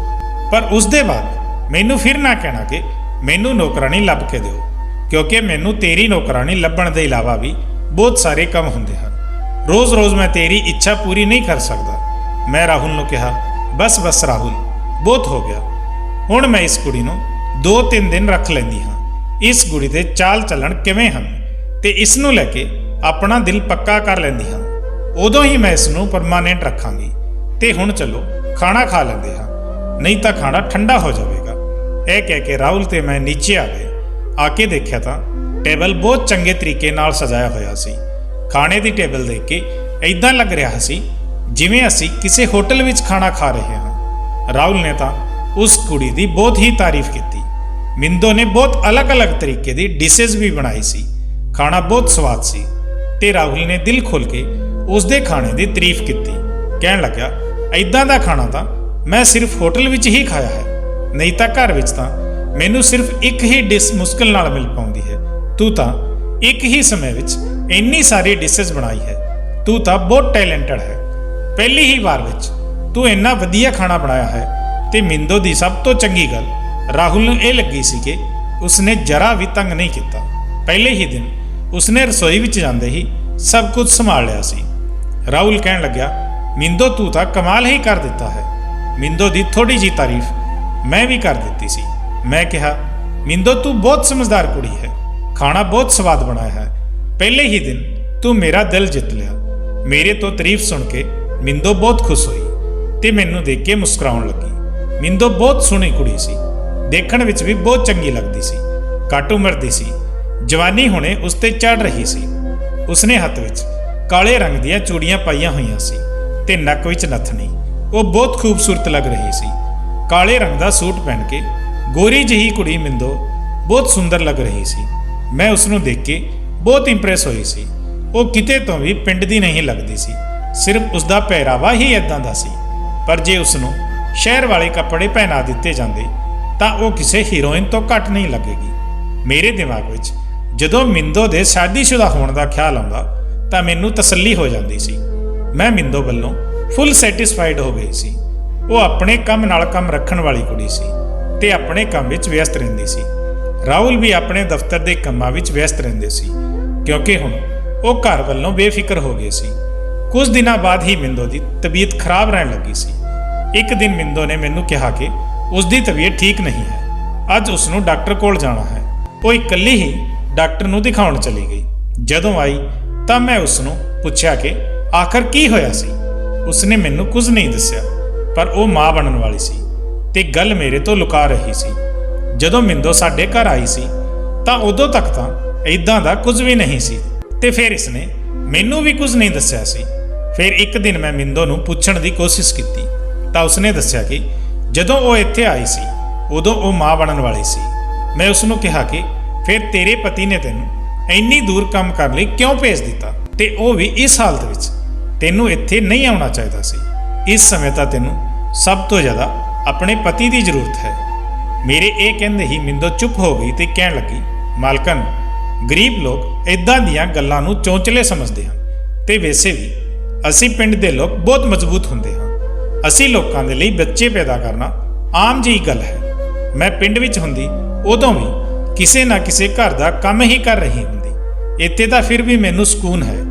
ਪਰ ਉਸ ਦੇ ਬਾਅਦ ਮੈਨੂੰ ਫਿਰ ਨਾ ਕਹਿਣਾ ਕਿ ਮੈਨੂੰ ਨੌਕਰਾਨੀ ਲੱਭ ਕੇ ਦਿਓ, ਕਿਉਂਕਿ ਮੈਨੂੰ ਤੇਰੀ ਨੌਕਰਾਨੀ ਲੱਭਣ ਦੇ ਇਲਾਵਾ ਵੀ ਬਹੁਤ ਸਾਰੇ ਕੰਮ ਹੁੰਦੇ ਹਨ। ਰੋਜ਼-ਰੋਜ਼ ਮੈਂ ਤੇਰੀ ਇੱਛਾ ਪੂਰੀ ਨਹੀਂ ਕਰ ਸਕਦਾ। ਮੈਂ ਰਾਹੁਲ ਨੂੰ ਕਿਹਾ, ਬਸ ਰਾਹੁਲ, ਬਹੁਤ ਹੋ ਗਿਆ। ਹੁਣ ਮੈਂ ਇਸ ਕੁੜੀ ਨੂੰ 2-3 ਦਿਨ ਰੱਖ ਲੈਂਦੀ ਹਾਂ। ਇਸ ਕੁੜੀ ਦੇ ਚਾਲ ਚੱਲਣ ਕਿਵੇਂ ਹਨ ਤੇ ਇਸ ਨੂੰ ਲੈ ਕੇ ਆਪਣਾ ਦਿਲ ਪੱਕਾ ਕਰ ਲੈਂਦੀ ਹਾਂ, ਉਦੋਂ ਹੀ ਮੈਂ ਇਸ ਨੂੰ ਪਰਮਾਨੈਂਟ ਰੱਖਾਂਗੀ। ਤੇ ਹੁਣ ਚਲੋ ਖਾਣਾ ਖਾ ਲੈਂਦੇ ਹਾਂ, ਨਹੀਂ ਤਾਂ ਖਾਣਾ ਠੰਡਾ ਹੋ ਜਾਵੇਗਾ। ਇਹ ਕਹਿ ਕੇ ਰਾਹੁਲ ਤੇ ਮੈਂ ਨੀਚੇ ਆ ਗਏ। ਆ ਕੇ ਦੇਖਿਆ ਤਾਂ ਟੇਬਲ ਬਹੁਤ ਚੰਗੇ ਤਰੀਕੇ ਨਾਲ ਸਜਾਇਆ ਹੋਇਆ ਸੀ। ਖਾਣੇ ਦੀ ਟੇਬਲ ਦੇਖ ਕੇ ਇਦਾਂ ਲੱਗ ਰਿਹਾ ਸੀ ਜਿਵੇਂ ਅਸੀਂ ਕਿਸੇ ਹੋਟਲ ਵਿੱਚ ਖਾਣਾ ਖਾ ਰਹੇ ਹਾਂ। ਰਾਹੁਲ ਨੇ ਤਾਂ ਉਸ ਕੁੜੀ ਦੀ ਬਹੁਤ ਹੀ ਤਾਰੀਫ ਕੀਤੀ। ਮਿੰਦੋ ਨੇ ਬਹੁਤ ਅਲੱਗ-ਅਲੱਗ ਤਰੀਕੇ ਦੀ ਡਿਸ਼ਸ ਵੀ ਬਣਾਈ ਸੀ। ਖਾਣਾ ਬਹੁਤ ਸਵਾਦ ਸੀ ਤੇ ਰਾਹੁਲ ਨੇ ਦਿਲ ਖੋਲ੍ਹ ਕੇ ਉਸ ਦੇ ਖਾਣੇ ਦੀ ਤਾਰੀਫ ਕੀਤੀ। ਕਹਿਣ ਲੱਗਾ, ਐਦਾਂ ਦਾ ਖਾਣਾ ਤਾਂ ਮੈਂ ਸਿਰਫ ਹੋਟਲ ਵਿੱਚ ਹੀ ਖਾਇਆ ਹੈ, ਨਹੀਂ ਤਾਂ ਘਰ ਵਿੱਚ ਤਾਂ ਮੈਨੂੰ ਸਿਰਫ ਇੱਕ ਹੀ ਡਿਸ਼ ਮੁਸ਼ਕਿਲ ਨਾਲ ਮਿਲ ਪਾਉਂਦੀ ਹੈ। ਤੂੰ ਤਾਂ ਇੱਕ ਹੀ ਸਮੇਂ ਵਿੱਚ ਇੰਨੀ ਸਾਰੀ ਡਿਸ਼ਸ ਬਣਾਈ ਹੈ। ਤੂੰ ਤਾਂ ਬਹੁਤ ਟੈਲੈਂਟਡ ਹੈ। ਪਹਿਲੀ ਹੀ ਵਾਰ ਵਿੱਚ ਤੂੰ ਇੰਨਾ ਵਧੀਆ ਖਾਣਾ ਬਣਾਇਆ ਹੈ। ਤੇ ਮਿੰਦੋ ਦੀ ਸਭ ਤੋਂ ਚੰਗੀ ਗੱਲ ਰਾਹੁਲ ਨੂੰ ਇਹ ਲੱਗੀ ਸੀ ਕਿ ਉਸਨੇ ਜਰਾ ਵੀ ਤੰਗ ਨਹੀਂ ਕੀਤਾ। ਪਹਿਲੇ ਹੀ ਦਿਨ ਉਸਨੇ ਰਸੋਈ ਵਿੱਚ ਜਾਂਦੇ ਹੀ ਸਭ ਕੁਝ ਸੰਭਾਲ ਲਿਆ ਸੀ। ਰਾਹੁਲ ਕਹਿਣ ਲੱਗਿਆ, ਮਿੰਦੋ ਤੂੰ ਤਾਂ ਕਮਾਲ ਹੀ ਕਰ ਦਿੱਤਾ ਹੈ। ਮਿੰਦੋ ਦੀ ਥੋੜੀ ਜਿਹੀ ਤਾਰੀਫ ਮੈਂ ਵੀ ਕਰ ਦਿੱਤੀ ਸੀ। ਮੈਂ ਕਿਹਾ, ਮਿੰਦੋ ਤੂੰ ਬਹੁਤ ਸਮਝਦਾਰ ਕੁੜੀ ਹੈ, ਖਾਣਾ ਬਹੁਤ ਸਵਾਦ ਬਣਾਇਆ ਹੈ। ਪਹਿਲੇ ਹੀ ਦਿਨ ਤੂੰ ਮੇਰਾ ਦਿਲ ਜਿੱਤ ਲਿਆ। ਮੇਰੇ ਤੋਂ ਤਾਰੀਫ ਸੁਣ ਕੇ ਮਿੰਦੋ ਬਹੁਤ ਖੁਸ਼ ਹੋਈ ਤੇ ਮੈਨੂੰ ਦੇਖ ਕੇ ਮੁਸਕਰਾਉਣ ਲੱਗੀ। ਮਿੰਦੋ ਬਹੁਤ ਸੋਹਣੀ ਕੁੜੀ ਸੀ, ਦੇਖਣ ਵਿੱਚ ਵੀ ਬਹੁਤ ਚੰਗੀ ਲੱਗਦੀ ਸੀ। ਘੱਟ ਉਮਰ ਦੀ ਸੀ, ਜਵਾਨੀ ਹੁਣੇ ਉਸ ਤੇ ਚੜ੍ਹ ਰਹੀ ਸੀ। ਉਸਨੇ ਹੱਥ ਵਿੱਚ ਕਾਲੇ ਰੰਗ ਦੀਆਂ ਚੂੜੀਆਂ ਪਾਈਆਂ ਹੋਈਆਂ ਸੀ ਤੇ ਨੱਕ ਵਿੱਚ ਨਥਨੀ। ਉਹ ਬਹੁਤ ਖੂਬਸੂਰਤ ਲੱਗ ਰਹੀ ਸੀ। ਕਾਲੇ ਰੰਗ ਦਾ ਸੂਟ ਪਹਿਨ ਕੇ ਗੋਰੀ ਜਿਹੀ ਕੁੜੀ ਮਿੰਦੋ ਬਹੁਤ ਸੁੰਦਰ ਲੱਗ ਰਹੀ ਸੀ। ਮੈਂ ਉਸ ਨੂੰ ਦੇਖ ਕੇ ਬਹੁਤ ਇੰਪ੍ਰੈਸ ਹੋਈ ਸੀ। ਉਹ ਕਿਤੇ ਤੋਂ ਵੀ ਪਿੰਡ ਦੀ ਨਹੀਂ ਲੱਗਦੀ ਸੀ, ਸਿਰਫ ਉਸ ਦਾ ਪਹਿਰਾਵਾ ਹੀ ਇਦਾਂ ਦਾ ਸੀ। ਪਰ ਜੇ ਉਸ ਨੂੰ ਸ਼ਹਿਰ ਵਾਲੇ ਕੱਪੜੇ ਪਹਿਨਾ ਦਿੱਤੇ ਜਾਂਦੇ ਤਾਂ ਉਹ ਕਿਸੇ ਹੀਰੋਇਨ ਤੋਂ ਘੱਟ ਨਹੀਂ ਲੱਗੇਗੀ। ਮੇਰੇ ਦਿਮਾਗ ਵਿੱਚ ਜਦੋਂ ਮਿੰਦੋ ਦੇ ਸ਼ਾਦੀशुदा ਹੋਣ ਦਾ ਖਿਆਲ ਆਉਂਦਾ ਤਾਂ ਮੈਨੂੰ ਤਸੱਲੀ ਹੋ ਜਾਂਦੀ ਸੀ। ਮੈਂ ਮਿੰਦੋ ਵੱਲੋਂ ਫੁੱਲ ਸੈਟੀਸਫਾਈਡ ਹੋ ਗਈ ਸੀ। ਉਹ ਆਪਣੇ ਕੰਮ ਨਾਲ ਕੰਮ ਰੱਖਣ ਵਾਲੀ ਕੁੜੀ ਸੀ ਤੇ ਆਪਣੇ ਕੰਮ ਵਿੱਚ ਵਿਅਸਤ ਰਹਿੰਦੀ ਸੀ। ਰਾਹੁਲ ਵੀ ਆਪਣੇ ਦਫ਼ਤਰ ਦੇ ਕੰਮਾਂ ਵਿੱਚ ਵਿਅਸਤ ਰਹਿੰਦੇ ਸੀ ਕਿਉਂਕਿ ਹੁਣ ਉਹ ਘਰ ਵੱਲੋਂ ਬੇਫਿਕਰ ਹੋ ਗਏ ਸੀ। ਕੁਝ ਦਿਨਾਂ ਬਾਅਦ ਹੀ ਮਿੰਦੋ ਦੀ ਤਬੀਅਤ ਖਰਾਬ ਰਹਿਣ ਲੱਗੀ ਸੀ। ਇੱਕ ਦਿਨ ਮਿੰਦੋ ਨੇ ਮੈਨੂੰ ਕਿਹਾ ਕਿ ਉਸ ਦੀ ਤਬੀਅਤ ਠੀਕ ਨਹੀਂ ਹੈ, ਅੱਜ ਉਸ ਨੂੰ ਡਾਕਟਰ ਕੋਲ ਜਾਣਾ ਹੈ। ਉਹ ਇਕੱਲੀ ਹੀ ਡਾਕਟਰ ਨੂੰ ਦਿਖਾਉਣ ਚਲੀ ਗਈ। ਜਦੋਂ ਆਈ ਤਾਂ ਮੈਂ ਉਸ ਨੂੰ ਪੁੱਛਿਆ ਕਿ ਆਖਰ ਕੀ ਹੋਇਆ ਸੀ। ਉਸਨੇ ਮੈਨੂੰ ਕੁਝ ਨਹੀਂ ਦੱਸਿਆ, ਪਰ ਉਹ ਮਾਂ ਬਣਨ ਵਾਲੀ ਸੀ ਤੇ ਗੱਲ ਮੇਰੇ ਤੋਂ ਲੁਕਾ ਰਹੀ ਸੀ। ਜਦੋਂ ਮਿੰਦੋ ਸਾਡੇ ਘਰ ਆਈ ਸੀ ਤਾਂ ਉਦੋਂ ਤੱਕ ਤਾਂ ਇਦਾਂ ਦਾ ਕੁਝ ਵੀ ਨਹੀਂ ਸੀ ਤੇ ਫਿਰ ਇਸਨੇ ਮੈਨੂੰ ਵੀ ਕੁਝ ਨਹੀਂ ਦੱਸਿਆ ਸੀ। ਫਿਰ ਇੱਕ ਦਿਨ ਮੈਂ ਮਿੰਦੋ ਨੂੰ ਪੁੱਛਣ ਦੀ ਕੋਸ਼ਿਸ਼ ਕੀਤੀ ਤਾਂ ਉਸਨੇ ਦੱਸਿਆ ਕਿ ਜਦੋਂ ਉਹ ਇੱਥੇ ਆਈ ਸੀ ਉਦੋਂ ਉਹ ਮਾਂ ਬਣਨ ਵਾਲੀ ਸੀ। ਮੈਂ ਉਸ ਨੂੰ ਕਿਹਾ ਕਿ ਫਿਰ ਤੇਰੇ ਪਤੀ ਨੇ ਤੈਨੂੰ ਇੰਨੀ ਦੂਰ ਕੰਮ ਕਰਨ ਲਈ ਕਿਉਂ ਭੇਜ ਦਿੱਤਾ ਤੇ ਉਹ ਵੀ ਇਸ ਹਾਲਤ ਵਿੱਚ। ਤੈਨੂੰ ਇੱਥੇ ਨਹੀਂ ਆਉਣਾ ਚਾਹੀਦਾ ਸੀ। ਇਸ ਸਮੇਂ ਤਾਂ ਤੈਨੂੰ ਸਭ ਤੋਂ ਜ਼ਿਆਦਾ ਆਪਣੇ ਪਤੀ ਦੀ ਜ਼ਰੂਰਤ ਹੈ। ਮੇਰੇ ਇਹ ਕਹਿੰਦੇ ਹੀ ਮਿੰਦੋ ਚੁੱਪ ਹੋ ਗਈ ਤੇ ਕਹਿਣ ਲੱਗੀ, ਮਾਲਕਨ, ਗਰੀਬ ਲੋਕ ਇਦਾਂ ਦੀਆਂ ਗੱਲਾਂ ਨੂੰ ਚੌਂਚਲੇ ਸਮਝਦੇ ਹਨ ਤੇ ਵੈਸੇ ਵੀ ਅਸੀਂ ਪਿੰਡ ਦੇ ਲੋਕ ਬਹੁਤ ਮਜ਼ਬੂਤ ਹੁੰਦੇ ਹਾਂ। ਅਸੀਂ ਲੋਕਾਂ ਦੇ ਲਈ ਬੱਚੇ ਪੈਦਾ ਕਰਨਾ ਆਮ ਜਿਹੀ ਗੱਲ ਹੈ। ਮੈਂ ਪਿੰਡ ਵਿੱਚ ਹੁੰਦੀ ਉਦੋਂ ਵੀ ਕਿਸੇ ਨਾ ਕਿਸੇ ਘਰ ਦਾ ਕੰਮ ਹੀ ਕਰ ਰਹੀ ਹੁੰਦੀ। ਇੱਥੇ ਤਾਂ ਫਿਰ ਵੀ ਮੈਨੂੰ ਸਕੂਨ ਹੈ।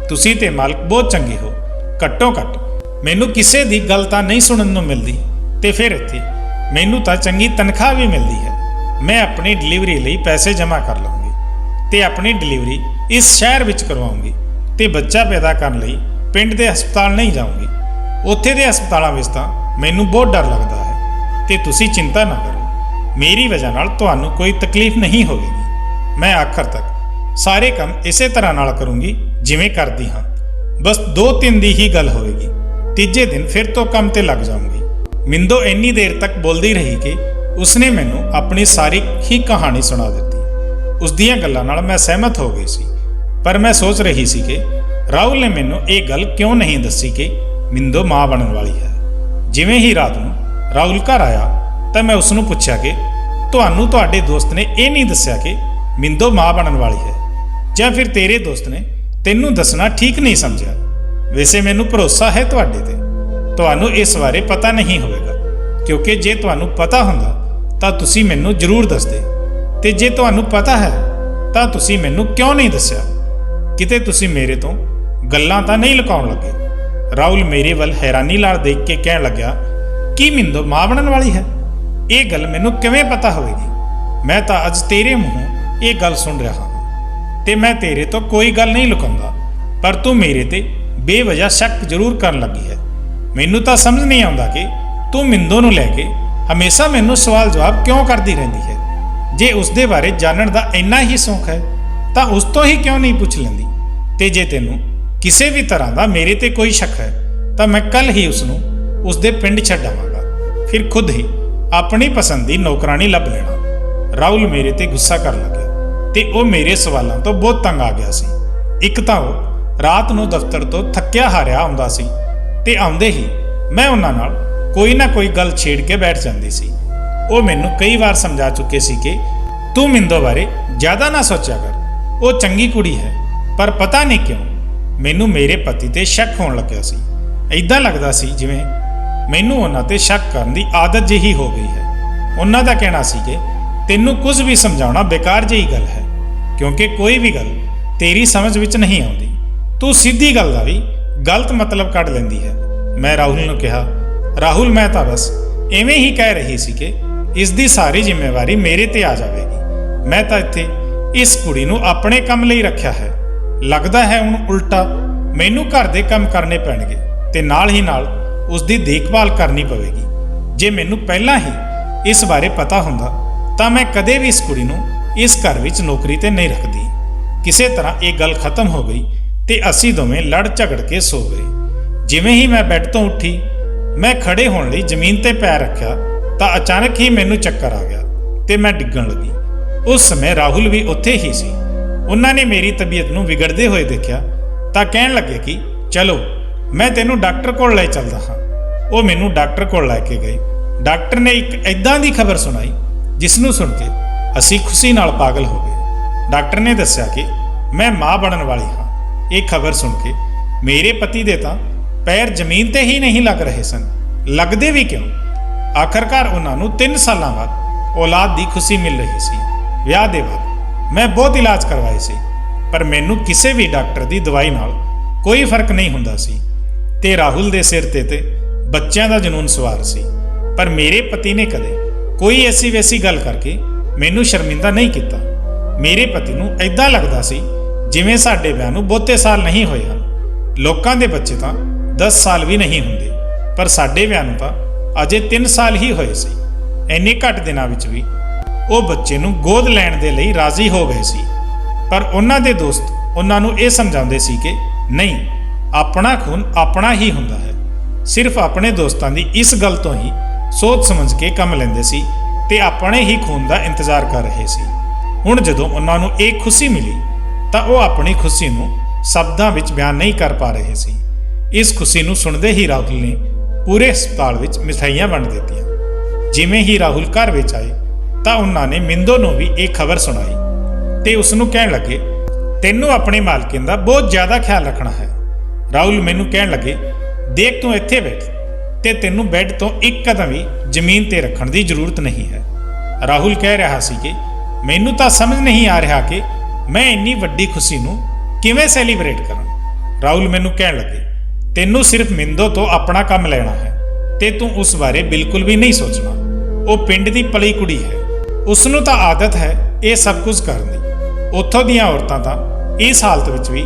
ਤੁਸੀਂ ਤੇ ਮਾਲਕ ਬਹੁਤ ਚੰਗੇ ਹੋ। ਘੱਟੋ ਘੱਟ ਮੈਨੂੰ ਕਿਸੇ ਦੀ ਗੱਲ ਤਾਂ ਨਹੀਂ ਸੁਣਨ ਨੂੰ ਮਿਲਦੀ ਤੇ ਫਿਰ ਇੱਥੇ ਮੈਨੂੰ ਤਾਂ ਚੰਗੀ ਤਨਖਾਹ ਵੀ ਮਿਲਦੀ ਹੈ। ਮੈਂ ਆਪਣੀ ਡਿਲੀਵਰੀ ਲਈ ਪੈਸੇ ਜਮ੍ਹਾਂ ਕਰ ਲਵਾਂਗੀ ਤੇ ਆਪਣੀ ਡਿਲੀਵਰੀ ਇਸ ਸ਼ਹਿਰ ਵਿੱਚ ਕਰਵਾਉਂਗੀ ਤੇ ਬੱਚਾ ਪੈਦਾ ਕਰਨ ਲਈ ਪਿੰਡ ਦੇ ਹਸਪਤਾਲ ਨਹੀਂ ਜਾਊਂਗੀ। ਉੱਥੇ ਦੇ ਹਸਪਤਾਲਾਂ ਵਿੱਚ ਤਾਂ ਮੈਨੂੰ ਬਹੁਤ ਡਰ ਲੱਗਦਾ ਹੈ ਤੇ ਤੁਸੀਂ ਚਿੰਤਾ ਨਾ ਕਰੋ, ਮੇਰੀ ਵਜ੍ਹਾ ਨਾਲ ਤੁਹਾਨੂੰ ਕੋਈ ਤਕਲੀਫ ਨਹੀਂ ਹੋਵੇਗੀ। ਮੈਂ ਆਖਰ ਤੱਕ ਸਾਰੇ ਕੰਮ ਇਸੇ ਤਰ੍ਹਾਂ ਨਾਲ ਕਰੂੰਗੀ ਜਿਵੇਂ ਕਰਦੀ ਹਾਂ। ਬਸ 2-3 ਦੀ ਹੀ ਗੱਲ ਹੋਵੇਗੀ, ਤੀਜੇ ਦਿਨ ਫਿਰ ਤੋਂ ਕੰਮ ਤੇ ਲੱਗ ਜਾਊਂਗੀ। ਮਿੰਦੋ ਇੰਨੀ ਦੇਰ ਤੱਕ ਬੋਲਦੀ ਰਹੀ ਕਿ ਉਸਨੇ ਮੈਨੂੰ ਆਪਣੀ ਸਾਰੀ ਹੀ ਕਹਾਣੀ ਸੁਣਾ ਦਿੱਤੀ। ਉਸ ਦੀਆਂ ਗੱਲਾਂ ਨਾਲ ਮੈਂ ਸਹਿਮਤ ਹੋ ਗਈ ਸੀ, ਪਰ ਮੈਂ ਸੋਚ ਰਹੀ ਸੀ ਕਿ ਰਾਹੁਲ ਨੇ ਮੈਨੂੰ ਇਹ ਗੱਲ ਕਿਉਂ ਨਹੀਂ ਦੱਸੀ ਕਿ ਮਿੰਦੋ ਮਾਂ ਬਣਨ ਵਾਲੀ ਹੈ। ਜਿਵੇਂ ਹੀ ਰਾਤ ਨੂੰ ਰਾਹੁਲ ਘਰ ਆਇਆ ਤਾਂ ਮੈਂ ਉਸ ਨੂੰ ਪੁੱਛਿਆ ਕਿ ਤੁਹਾਨੂੰ ਤੁਹਾਡੇ ਦੋਸਤ ਨੇ ਇਹ ਨਹੀਂ ਦੱਸਿਆ ਕਿ ਮਿੰਦੋ ਮਾਂ ਬਣਨ ਵਾਲੀ ਹੈ, ਜਾਂ ਫਿਰ ਤੇਰੇ ਦੋਸਤ ਨੇ ਤੈਨੂੰ ਦੱਸਣਾ ਠੀਕ ਨਹੀਂ ਸਮਝਿਆ। ਵੈਸੇ ਮੈਨੂੰ ਭਰੋਸਾ ਹੈ ਤੁਹਾਡੇ ਤੇ, ਤੁਹਾਨੂੰ ਇਸ ਬਾਰੇ ਪਤਾ ਨਹੀਂ ਹੋਵੇਗਾ, ਕਿਉਂਕਿ ਜੇ ਤੁਹਾਨੂੰ ਪਤਾ ਹੁੰਦਾ ਤਾਂ ਤੁਸੀਂ ਮੈਨੂੰ ਜ਼ਰੂਰ ਦੱਸਦੇ, ਤੇ ਜੇ ਤੁਹਾਨੂੰ ਪਤਾ ਹੈ ਤਾਂ ਤੁਸੀਂ ਮੈਨੂੰ ਕਿਉਂ ਨਹੀਂ ਦੱਸਿਆ। ਕਿਤੇ ਤੁਸੀਂ ਮੇਰੇ ਤੋਂ ਗੱਲਾਂ ਤਾਂ ਨਹੀਂ ਲੁਕਾਉਣ ਲੱਗੇ। ਰਾਹੁਲ ਮੇਰੇ ਵੱਲ ਹੈਰਾਨੀ ਨਾਲ ਦੇਖ ਕੇ ਕਹਿਣ ਲੱਗਿਆ, ਕੀ ਮਿੰਦੋ ਮਾਂ ਬਣਨ ਵਾਲੀ ਹੈ? ਇਹ ਗੱਲ ਮੈਨੂੰ ਕਿਵੇਂ ਪਤਾ ਹੋਵੇਗੀ? ਮੈਂ ਤਾਂ ਅੱਜ ਤੇਰੇ ਮੂੰਹੋਂ ਇਹ ਗੱਲ ਸੁਣ ਰਿਹਾ ਹਾਂ ਤੇ ਮੈਂ ਤੇਰੇ ਤੋਂ ਕੋਈ ਗੱਲ ਨਹੀਂ ਲੁਕਾਉਂਦਾ, ਪਰ ਤੂੰ ਮੇਰੇ ਤੇ ਬੇਵਜ੍ਹਾ ਸ਼ੱਕ ਜ਼ਰੂਰ ਕਰਨ ਲੱਗੀ ਹੈ। ਮੈਨੂੰ ਤਾਂ ਸਮਝ ਨਹੀਂ ਆਉਂਦਾ ਕਿ ਤੂੰ ਮਿੰਦੋ ਨੂੰ ਲੈ ਕੇ ਹਮੇਸ਼ਾ ਮੈਨੂੰ ਸਵਾਲ ਜਵਾਬ ਕਿਉਂ ਕਰਦੀ ਰਹਿੰਦੀ ਹੈ। ਜੇ ਉਸ ਦੇ ਬਾਰੇ ਜਾਣਨ ਦਾ ਇੰਨਾ ਹੀ ਸ਼ੌਂਕ ਹੈ ਤਾਂ ਉਸ ਤੋਂ ਹੀ ਕਿਉਂ ਨਹੀਂ ਪੁੱਛ ਲੈਂਦੀ? ਤੇ ਜੇ ਤੈਨੂੰ ਕਿਸੇ ਵੀ ਤਰ੍ਹਾਂ ਦਾ ਮੇਰੇ ਤੇ ਕੋਈ ਸ਼ੱਕ ਹੈ ਤਾਂ ਮੈਂ ਕੱਲ ਹੀ ਉਸ ਨੂੰ ਉਸ ਦੇ ਪਿੰਡ ਛੱਡ ਆਵਾਂਗਾ। ਫਿਰ ਖੁਦ ਹੀ ਆਪਣੀ ਪਸੰਦ ਦੀ ਨੌਕਰਾਨੀ ਲੱਭ ਲੈਣਾ। ਰਾਹੁਲ ਮੇਰੇ ਤੇ ਗੁੱਸਾ ਕਰਨ ਲੱਗਿਆ ਤੇ ਉਹ ਮੇਰੇ ਸਵਾਲਾਂ ਤੋਂ ਬਹੁਤ ਤੰਗ ਆ ਗਿਆ ਸੀ। ਇੱਕ ਤਾਂ ਉਹ ਰਾਤ ਨੂੰ ਦਫ਼ਤਰ ਤੋਂ ਥੱਕਿਆ ਹਾਰਿਆ ਆਉਂਦਾ ਸੀ ਤੇ ਆਉਂਦੇ ਹੀ ਮੈਂ ਉਹਨਾਂ ਨਾਲ ਕੋਈ ਨਾ ਕੋਈ ਗੱਲ ਛੇੜ ਕੇ ਬੈਠ ਜਾਂਦੀ ਸੀ। ਉਹ ਮੈਨੂੰ ਕਈ ਵਾਰ ਸਮਝਾ ਚੁੱਕੇ ਸੀ ਕਿ ਤੂੰ ਮਿੰਦੋ ਬਾਰੇ ਜ਼ਿਆਦਾ ਨਾ ਸੋਚਿਆ ਕਰ, ਉਹ ਚੰਗੀ ਕੁੜੀ ਹੈ। ਪਰ ਪਤਾ ਨਹੀਂ ਕਿਉਂ ਮੈਨੂੰ ਮੇਰੇ ਪਤੀ ਤੇ ਸ਼ੱਕ ਹੋਣ ਲੱਗਿਆ ਸੀ। ਇੱਦਾਂ ਲੱਗਦਾ ਸੀ ਜਿਵੇਂ ਮੈਨੂੰ ਉਹਨਾਂ ਤੇ ਸ਼ੱਕ ਕਰਨ ਦੀ ਆਦਤ ਜਿਹੀ ਹੋ ਗਈ ਹੈ। ਉਹਨਾਂ ਦਾ ਕਹਿਣਾ ਸੀ ਕਿ ਤੈਨੂੰ ਕੁਝ ਵੀ ਸਮਝਾਉਣਾ ਬੇਕਾਰ ਜਿਹੀ ਗੱਲ ਹੈ, ਕਿਉਂਕਿ ਕੋਈ ਵੀ ਗੱਲ ਤੇਰੀ ਸਮਝ ਵਿੱਚ ਨਹੀਂ ਆਉਂਦੀ। ਤੂੰ ਸਿੱਧੀ ਗੱਲ ਦਾ ਵੀ ਗਲਤ ਮਤਲਬ ਕੱਢ ਲੈਂਦੀ ਹੈ। ਮੈਂ ਰਾਹੁਲ ਨੂੰ ਕਿਹਾ, ਰਾਹੁਲ ਮੈਂ ਤਾਂ ਬਸ ਐਵੇਂ ਹੀ ਕਹਿ ਰਹੀ ਸੀ ਕਿ ਇਸ ਦੀ ਸਾਰੀ ਜ਼ਿੰਮੇਵਾਰੀ ਮੇਰੇ ਤੇ ਆ ਜਾਵੇਗੀ। ਮੈਂ ਤਾਂ ਇੱਥੇ ਇਸ ਕੁੜੀ ਨੂੰ ਆਪਣੇ ਕੰਮ ਲਈ ਰੱਖਿਆ ਹੈ। ਲੱਗਦਾ ਹੈ ਹੁਣ ਉਲਟਾ ਮੈਨੂੰ ਘਰ ਦੇ ਕੰਮ ਕਰਨੇ ਪੈਣਗੇ ਤੇ ਨਾਲ ਹੀ ਨਾਲ ਉਸ ਦੀ ਦੇਖਭਾਲ ਕਰਨੀ ਪਵੇਗੀ। ਜੇ ਮੈਨੂੰ ਪਹਿਲਾਂ ਹੀ ਇਸ ਬਾਰੇ ਪਤਾ ਹੁੰਦਾ ਤਾਂ ਮੈਂ ਕਦੇ ਵੀ ਇਸ ਕੁੜੀ ਨੂੰ ਇਸ ਘਰ ਵਿੱਚ ਨੌਕਰੀ ਤੇ ਨਹੀਂ ਰੱਖਦੀ। ਕਿਸੇ ਤਰ੍ਹਾਂ ਇਹ ਗੱਲ ਖਤਮ ਹੋ ਗਈ ਤੇ ਅਸੀਂ ਦੋਵੇਂ ਲੜ ਝਗੜ ਕੇ ਸੋ ਗਏ। ਜਿਵੇਂ ਹੀ ਮੈਂ ਬੈੱਡ ਤੋਂ ਉੱਠੀ, ਮੈਂ ਖੜੇ ਹੋਣ ਲਈ ਜ਼ਮੀਨ ਤੇ ਪੈਰ ਰੱਖਿਆ ਤਾਂ ਅਚਾਨਕ ਹੀ ਮੈਨੂੰ ਚੱਕਰ ਆ ਗਿਆ ਤੇ ਮੈਂ ਡਿੱਗਣ ਲੱਗੀ। ਉਸ ਸਮੇਂ ਰਾਹੁਲ ਵੀ ਉੱਥੇ ਹੀ ਸੀ। ਉਹਨਾਂ ਨੇ ਮੇਰੀ ਤਬੀਅਤ ਨੂੰ ਵਿਗੜਦੇ ਹੋਏ ਦੇਖਿਆ ਤਾਂ ਕਹਿਣ ਲੱਗੇ ਕਿ ਚਲੋ ਮੈਂ ਤੈਨੂੰ ਡਾਕਟਰ ਕੋਲ ਲੈ ਚੱਲਦਾ ਹਾਂ। ਉਹ ਮੈਨੂੰ ਡਾਕਟਰ ਕੋਲ ਲੈ ਕੇ ਗਏ। ਡਾਕਟਰ ਨੇ ਇੱਕ ਐਦਾਂ ਦੀ ਖਬਰ ਸੁਣਾਈ ਜਿਸ ਨੂੰ ਸੁਣ ਕੇ ਅਸੀਂ ਖੁਸ਼ੀ ਨਾਲ ਪਾਗਲ ਹੋ ਗਏ। ਡਾਕਟਰ ਨੇ ਦੱਸਿਆ ਕਿ ਮੈਂ ਮਾਂ ਬਣਨ ਵਾਲੀ ਹਾਂ। ਇਹ ਖਬਰ ਸੁਣ ਕੇ ਮੇਰੇ ਪਤੀ ਦੇ ਤਾਂ ਪੈਰ ਜ਼ਮੀਨ ਤੇ ਹੀ ਨਹੀਂ ਲੱਗ ਰਹੇ ਸਨ। ਲੱਗਦੇ ਵੀ ਕਿਉਂ? ਆਖਰਕਾਰ ਉਹਨਾਂ ਨੂੰ 3 ਸਾਲਾਂ ਬਾਅਦ ਔਲਾਦ ਦੀ ਖੁਸ਼ੀ ਮਿਲ ਰਹੀ ਸੀ। ਵਿਆਹ ਦੇ ਬਾਅਦ ਮੈਂ ਬਹੁਤ ਇਲਾਜ ਕਰਵਾਏ ਸੀ, ਪਰ ਮੈਨੂੰ ਕਿਸੇ ਵੀ ਡਾਕਟਰ ਦੀ ਦਵਾਈ ਨਾਲ ਕੋਈ ਫਰਕ ਨਹੀਂ ਹੁੰਦਾ ਸੀ ਤੇ ਰਾਹੁਲ ਦੇ ਸਿਰ ਤੇ ਬੱਚਿਆਂ ਦਾ ਜਨੂਨ ਸਵਾਰ ਸੀ। ਪਰ ਮੇਰੇ ਪਤੀ ਨੇ ਕਦੇ ਕੋਈ ਐਸੀ ਵੈਸੀ ਗੱਲ ਕਰਕੇ ਮੈਨੂੰ ਸ਼ਰਮਿੰਦਾ ਨਹੀਂ ਕੀਤਾ। ਮੇਰੇ ਪਤੀ ਨੂੰ ਐਦਾਂ ਲੱਗਦਾ ਸੀ ਜਿਵੇਂ ਸਾਡੇ ਵਿਆਹ ਨੂੰ ਬਹੁਤੇ ਸਾਲ ਨਹੀਂ ਹੋਏ ਹਨ। ਲੋਕਾਂ ਦੇ ਬੱਚੇ ਤਾਂ 10 ਸਾਲ ਵੀ ਨਹੀਂ ਹੁੰਦੇ, ਪਰ ਸਾਡੇ ਵਿਆਹ ਨੂੰ ਤਾਂ ਅਜੇ 3 ਸਾਲ ਹੀ ਹੋਏ ਸੀ। ਇੰਨੇ ਘੱਟ ਦਿਨਾਂ ਵਿੱਚ ਵੀ ਉਹ ਬੱਚੇ ਨੂੰ ਗੋਦ ਲੈਣ ਦੇ ਲਈ ਰਾਜ਼ੀ ਹੋ ਗਏ ਸੀ। ਪਰ ਉਹਨਾਂ ਦੇ ਦੋਸਤ ਉਹਨਾਂ ਨੂੰ ਇਹ ਸਮਝਾਉਂਦੇ ਸੀ ਕਿ ਨਹੀਂ, ਆਪਣਾ ਖੂਨ ਆਪਣਾ ਹੀ ਹੁੰਦਾ ਹੈ। ਸਿਰਫ ਆਪਣੇ ਦੋਸਤਾਂ ਦੀ ਇਸ ਗੱਲ ਤੋਂ ਹੀ ਸੋਚ ਸਮਝ ਕੇ ਕੰਮ ਲੈਂਦੇ ਸੀ ਤੇ ਆਪਣੇ ਹੀ ਖੂਨ ਦਾ ਇੰਤਜ਼ਾਰ ਕਰ ਰਹੇ ਸੀ। ਹੁਣ ਜਦੋਂ ਉਹਨਾਂ ਨੂੰ ਇਹ ਖੁਸ਼ੀ ਮਿਲੀ ਤਾਂ ਉਹ ਆਪਣੀ ਖੁਸ਼ੀ ਨੂੰ ਸ਼ਬਦਾਂ ਵਿੱਚ ਬਿਆਨ ਨਹੀਂ ਕਰ ਪਾ ਰਹੇ ਸੀ। ਇਸ ਖੁਸ਼ੀ ਨੂੰ ਸੁਣਦੇ ਹੀ ਰਾਹੁਲ ਨੇ ਪੂਰੇ ਹਸਪਤਾਲ ਵਿੱਚ ਮਿਠਾਈਆਂ ਵੰਡ ਦਿੱਤੀਆਂ। ਜਿਵੇਂ ਹੀ ਰਾਹੁਲ ਘਰ ਵਿੱਚ ਆਏ ਤਾਂ ਉਹਨਾਂ ਨੇ ਮਿੰਦੋ ਨੂੰ ਵੀ ਇਹ ਖਬਰ ਸੁਣਾਈ ਤੇ ਉਸ ਨੂੰ ਕਹਿਣ ਲੱਗੇ, ਤੈਨੂੰ ਆਪਣੀ ਮਾਲਕਿਨ ਦਾ ਬਹੁਤ ਜ਼ਿਆਦਾ ਖਿਆਲ ਰੱਖਣਾ ਹੈ। ਰਾਹੁਲ ਮੈਨੂੰ ਕਹਿਣ ਲੱਗੇ, ਦੇਖ ਤੂੰ ਇੱਥੇ ਬੈਠ ਤੇ ਤੈਨੂੰ ਬੈੱਡ ਤੋਂ ਇੱਕ ਕਦਮ ਵੀ ਜ਼ਮੀਨ ਤੇ ਰੱਖਣ ਦੀ ਜ਼ਰੂਰਤ ਨਹੀਂ ਹੈ। ਰਾਹੁਲ ਕਹਿ ਰਿਹਾ ਸੀ ਕਿ ਮੈਨੂੰ ਤਾਂ ਸਮਝ ਨਹੀਂ ਆ ਰਿਹਾ ਕਿ ਮੈਂ ਇੰਨੀ ਵੱਡੀ ਖੁਸ਼ੀ ਨੂੰ ਕਿਵੇਂ ਸੈਲੀਬ੍ਰੇਟ ਕਰਾਂ। ਰਾਹੁਲ ਮੈਨੂੰ ਕਹਿਣ ਲੱਗੇ, ਤੈਨੂੰ ਸਿਰਫ ਮਿੰਦੋ ਤੋਂ ਆਪਣਾ ਕੰਮ ਲੈਣਾ ਹੈ ਤੇ ਤੂੰ ਉਸ ਬਾਰੇ ਬਿਲਕੁਲ ਵੀ ਨਹੀਂ ਸੋਚਣਾ। ਉਹ ਪਿੰਡ ਦੀ ਪਲੀ ਕੁੜੀ ਹੈ, ਉਸ ਨੂੰ ਤਾਂ ਆਦਤ ਹੈ ਇਹ ਸਭ ਕੁਝ ਕਰਨ ਦੀ। ਉੱਥੋਂ ਦੀਆਂ ਔਰਤਾਂ ਤਾਂ ਇਸ ਹਾਲਤ ਵਿੱਚ ਵੀ